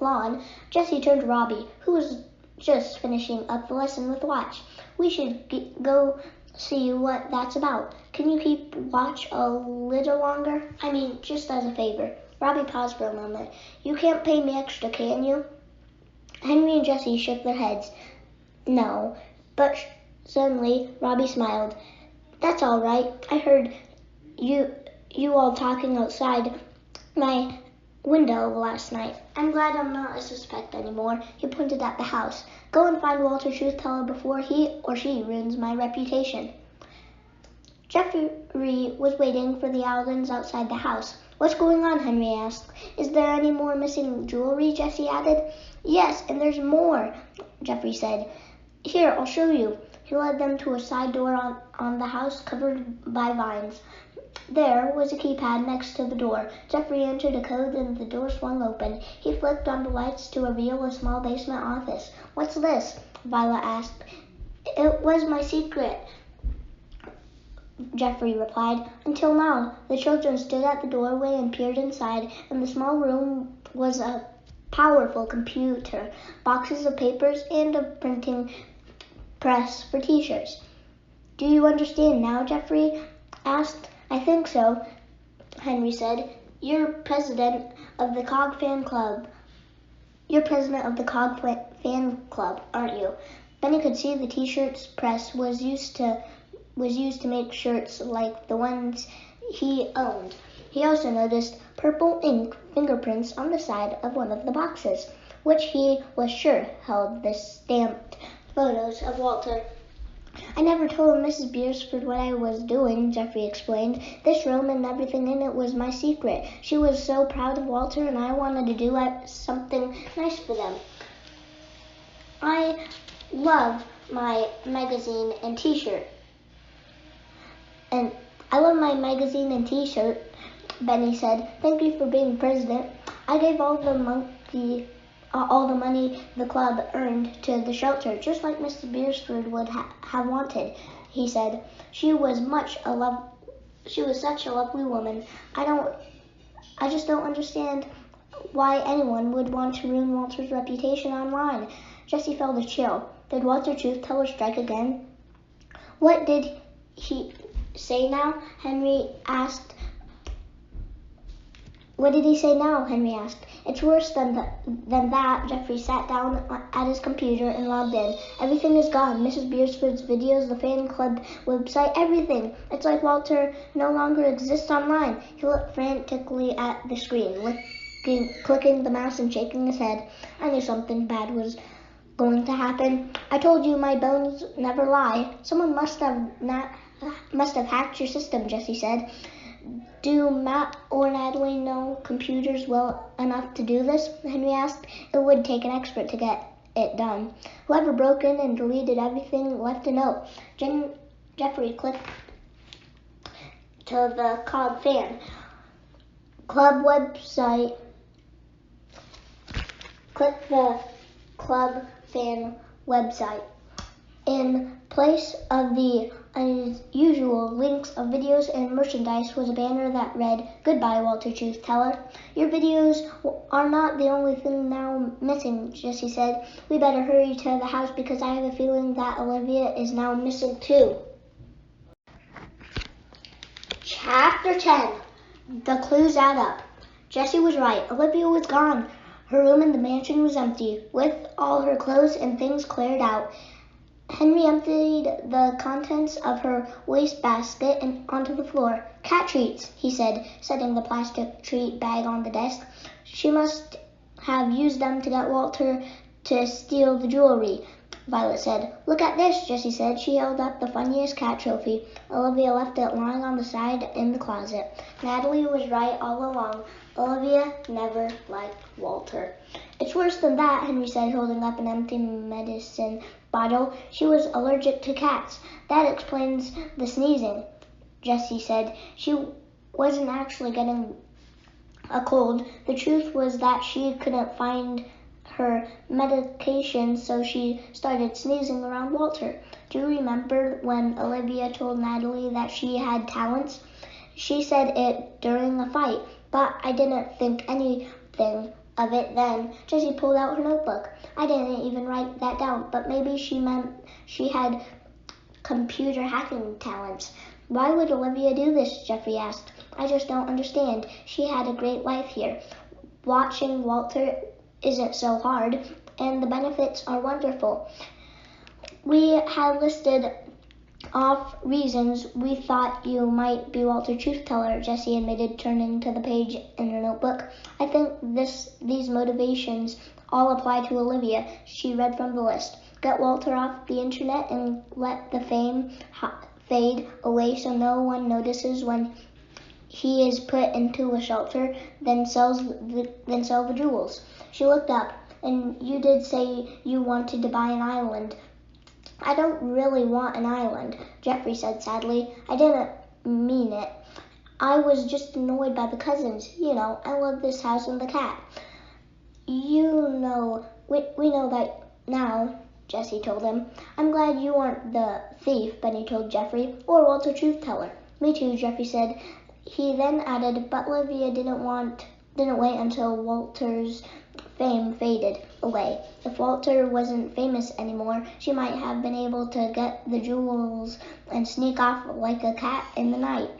lawn. Jessie turned to Robbie, who was just finishing up the lesson with watch. We should go see what that's about. Can you keep watch a little longer? I mean, just as a favor. Robbie paused for a moment. You can't pay me extra, can you? Henry and Jessie shook their heads. No, but suddenly Robbie smiled. That's all right. I heard you all talking outside my window last night. I'm glad I'm not a suspect anymore. He pointed at the house. Go and find Walter Truth Teller before he or she ruins my reputation. Jeffrey was waiting for the Aldens outside the house. What's going on? Henry asked. Is there any more missing jewelry? Jessie added. Yes, and there's more, Jeffrey said. Here, I'll show you. He led them to a side door on the house covered by vines. There was a keypad next to the door. Jeffrey entered a code and the door swung open. He flicked on the lights to reveal a small basement office. What's this? Violet asked. It was my secret, Jeffrey replied. Until now. The children stood at the doorway and peered inside. In the small room was a powerful computer, boxes of papers, and a printing press for t-shirts. Do you understand now? Jeffrey asked. I think so, Henry said. You're president of the Cog Fan Club. You're president of the Cog Fan Club, aren't you? Benny could see the t-shirts press was used to make shirts like the ones he owned. He also noticed purple ink fingerprints on the side of one of the boxes, which he was sure held the stamped photos of Walter. I never told Mrs. Beersford what I was doing, Jeffrey explained. This room and everything in it was my secret. She was so proud of Walter, and I wanted to do something nice for them. I love my magazine and t-shirt. And I love my magazine and t-shirt, Benny said. Thank you for being president. I gave all the money the club earned to the shelter, just like Mrs. Beersford would have wanted, he said. She was such a lovely woman. I just don't understand why anyone would want to ruin Walter's reputation online. Jessie felt a chill. Did Walter Truth Teller strike again? What did he say now? Henry asked. What did he say now? Henry asked. It's worse than that. Jeffrey sat down at his computer and logged in. Everything is gone. Mrs. Beersford's videos, the fan club website, everything. It's like Walter no longer exists online. He looked frantically at the screen, clicking the mouse and shaking his head. I knew something bad was going to happen. I told you my bones never lie. Someone must have hacked your system, Jessie said. Do Matt or Natalie know computers well enough to do this? Henry asked. It would take an expert to get it done. Whoever broke in and deleted everything left a note. Jeffrey clicked to the Cog Fan Club website. Click the Club Fan website. In place of the unusual links of videos and merchandise was a banner that read, Goodbye, Walter Truth Teller. Your videos are not the only thing now missing, Jessie said. We better hurry to the house because I have a feeling that Olivia is now missing too. Chapter 10. The clues add up. Jessie was right. Olivia was gone. Her room in the mansion was empty, with all her clothes and things cleared out. Henry emptied the contents of her wastebasket onto the floor. Cat treats, he said, setting the plastic treat bag on the desk. She must have used them to get Walter to steal the jewelry, Violet said. Look at this, Jessie said. She held up the funniest cat trophy. Olivia left it lying on the side in the closet. Natalie was right all along. Olivia never liked Walter. It's worse than that, Henry said, holding up an empty medicine bottle. She was allergic to cats. That explains the sneezing, Jessie said. She wasn't actually getting a cold. The truth was that she couldn't find her medication, so she started sneezing around Walter. Do you remember when Olivia told Natalie that she had talents? She said it during a fight, but I didn't think anything of it then. Jessie pulled out her notebook. I didn't even write that down, but maybe she meant she had computer hacking talents. Why would Olivia do this? Jeffrey asked. I just don't understand. She had a great life here. Watching Walter isn't so hard, and the benefits are wonderful. We had listed off reasons we thought you might be Walter Truth Teller, Jessie admitted, turning to the page in her notebook. I think these motivations all apply to Olivia. She read from the list. Get Walter off the internet and let the fame fade away so no one notices when he is put into a shelter, then sell the jewels. She looked up. And you did say you wanted to buy an island. I don't really want an island, Jeffrey said sadly. I didn't mean it. I was just annoyed by the cousins. You know, I love this house and the cat. You know, we know that now, Jessie told him. I'm glad you aren't the thief, Benny told Jeffrey, or Walter Truth Teller. Me too, Jeffrey said. He then added, but Olivia didn't wait until Walter's fame faded away. If Walter wasn't famous anymore, she might have been able to get the jewels and sneak off like a cat in the night.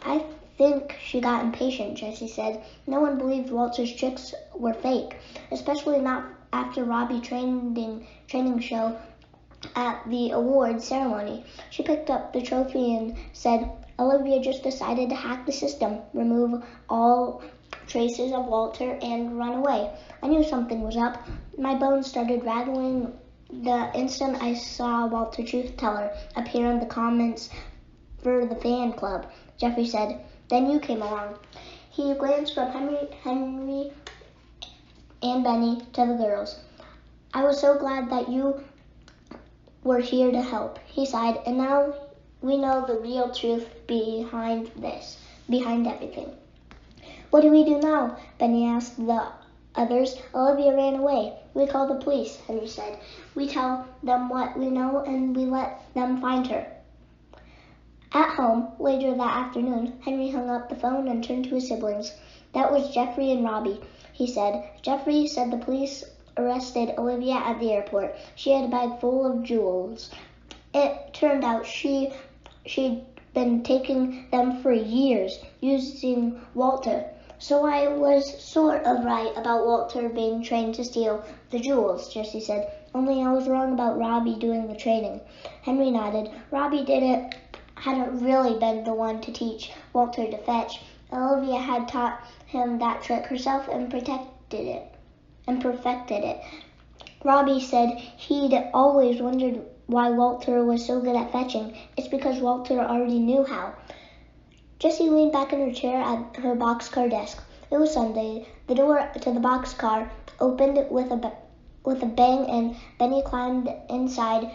I think she got impatient, Jessie said. No one believed Walter's tricks were fake, especially not after Robbie training show at the award ceremony. She picked up the trophy and said, Olivia just decided to hack the system, remove all traces of Walter, and run away. I knew something was up. My bones started rattling the instant I saw Walter Truth Teller appear in the comments for the fan club, Jeffrey said. Then you came along. He glanced from Henry and Benny to the girls. I was so glad that you were here to help, he sighed, and now we know the real truth behind everything. What do we do now? Benny asked the others. Olivia ran away. We call the police, Henry said. We tell them what we know and we let them find her. At home, later that afternoon, Henry hung up the phone and turned to his siblings. That was Jeffrey and Robbie, he said. Jeffrey said the police arrested Olivia at the airport. She had a bag full of jewels. It turned out she'd been taking them for years, using Walter. So I was sort of right about Walter being trained to steal the jewels, Jessie said. Only I was wrong about Robbie doing the training. Henry nodded. Robbie hadn't really been the one to teach Walter to fetch. Olivia had taught him that trick herself and perfected it. Robbie said he'd always wondered why Walter was so good at fetching. It's because Walter already knew how. Jessie leaned back in her chair at her boxcar desk. It was Sunday. The door to the boxcar opened with a bang, and Benny climbed inside,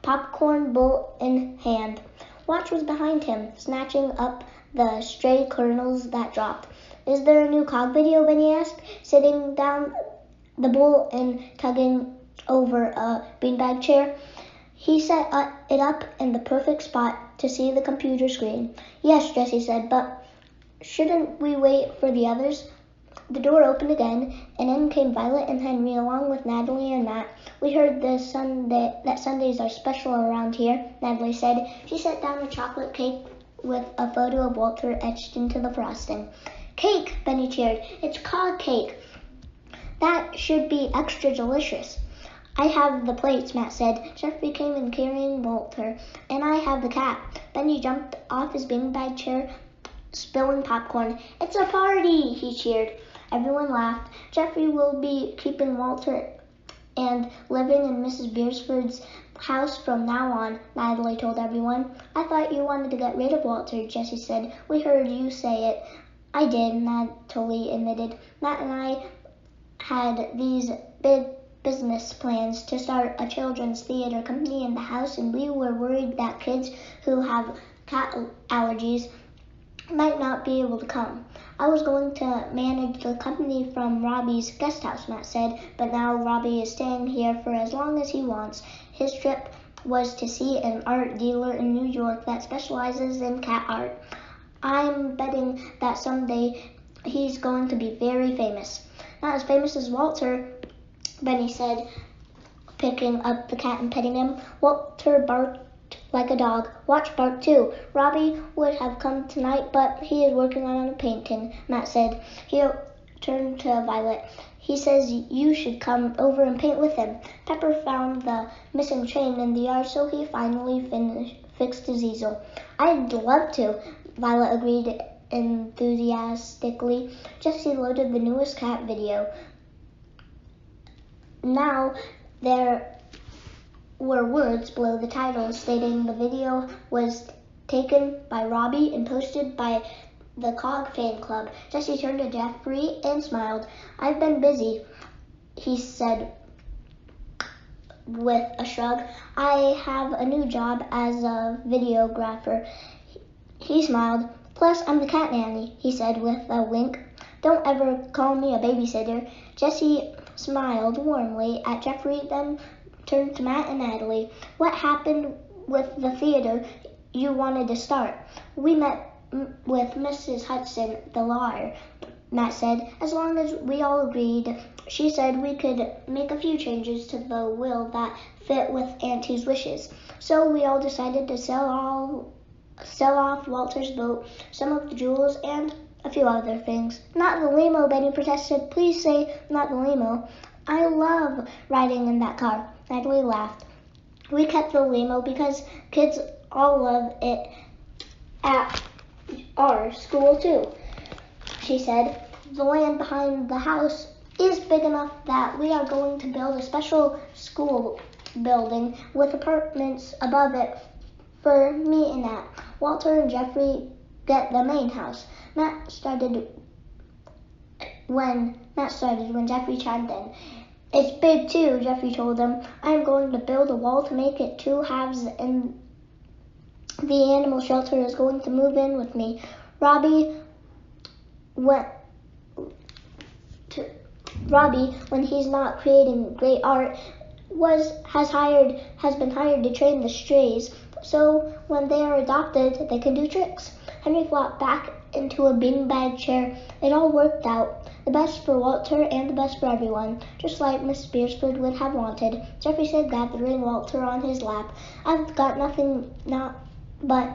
popcorn bowl in hand. Watch was behind him, snatching up the stray kernels that dropped. Is there a new cog video? Benny asked, sitting down the bowl and tugging over a beanbag chair. He set it up in the perfect spot to see the computer screen. Yes, Jessie said, but shouldn't we wait for the others? The door opened again, and in came Violet and Henry along with Natalie and Matt. We heard that Sundays are special around here, Natalie said. She set down a chocolate cake with a photo of Walter etched into the frosting. Cake, Benny cheered. It's cog cake. That should be extra delicious. I have the plates, Matt said. Jeffrey came in carrying Walter, and I have the cat. Benny jumped off his beanbag chair, spilling popcorn. It's a party, he cheered. Everyone laughed. Jeffrey will be keeping Walter and living in Mrs. Beresford's house from now on, Natalie told everyone. I thought you wanted to get rid of Walter, Jessie said. We heard you say it. I did, Natalie admitted. Matt and I had these big business plans to start a children's theater company in the house, and we were worried that kids who have cat allergies might not be able to come. I was going to manage the company from Robbie's guest house, Matt said, but now Robbie is staying here for as long as he wants. His trip was to see an art dealer in New York that specializes in cat art. I'm betting that someday he's going to be very famous. Not as famous as Walter, Benny said, picking up the cat and petting him. Walter barked like a dog. Watch bark too. Robbie would have come tonight, but he is working on a painting, Matt said. He turned to Violet. He says you should come over and paint with him. Pepper found the missing chain in the yard, so he finally fixed his easel. I'd love to, Violet agreed enthusiastically. Jessie loaded the newest cat video. Now there were words below the title stating the video was taken by Robbie and posted by the Cog fan club. Jessie turned to Jeffrey and smiled. I've been busy, he said with a shrug. I have a new job as a videographer. He smiled. Plus, I'm the cat nanny, he said with a wink. Don't ever call me a babysitter. Jessie smiled warmly at Jeffrey, then turned to Matt and Natalie. What happened with the theater you wanted to start? We met with Mrs. Hudson, the lawyer, Matt said. As long as we all agreed, she said we could make a few changes to the will that fit with Auntie's wishes. So we all decided to sell off Walter's boat, some of the jewels, and a few other things. Not the limo, Benny protested. Please say not the limo. I love riding in that car. Natalie laughed. We kept the limo because kids all love it at our school too, she said. The land behind the house is big enough that we are going to build a special school building with apartments above it for me and Nat. Walter and Jeffrey get the main house. Matt started when Jeffrey chimed in. It's big too, Jeffrey told him. I'm going to build a wall to make it 2 halves, and the animal shelter is going to move in with me. Robbie, when he's not creating great art, has been hired to train the strays, so when they are adopted, they can do tricks. Henry flopped back into a beanbag chair. It all worked out. The best for Walter and the best for everyone, just like Miss Beersford would have wanted. Jeffrey said, gathering Walter on his lap. I've got nothing but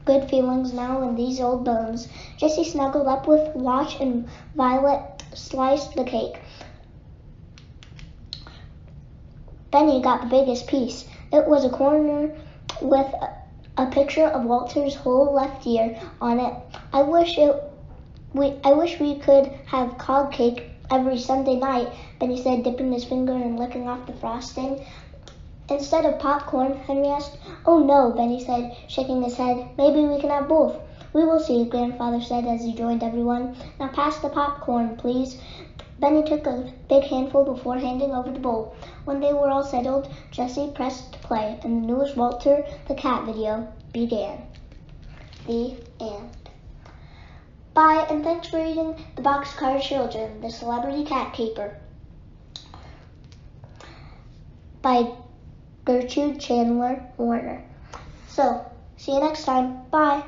good feelings now in these old bones. Jessie snuggled up with Watch, and Violet sliced the cake. Benny got the biggest piece. It was a corner with a picture of Walter's whole left ear on it. I wish we could have cog cake every Sunday night, Benny said, dipping his finger and licking off the frosting. Instead of popcorn, Henry asked. Oh no, Benny said, shaking his head. Maybe we can have both. We will see, Grandfather said as he joined everyone. Now pass the popcorn, please. Benny took a big handful before handing over the bowl. When they were all settled, Jessie pressed play, and the newest Walter the Cat video began. The end. Bye, and thanks for reading The Boxcar Children, The Celebrity Cat Caper by Gertrude Chandler Warner. So, see you next time. Bye.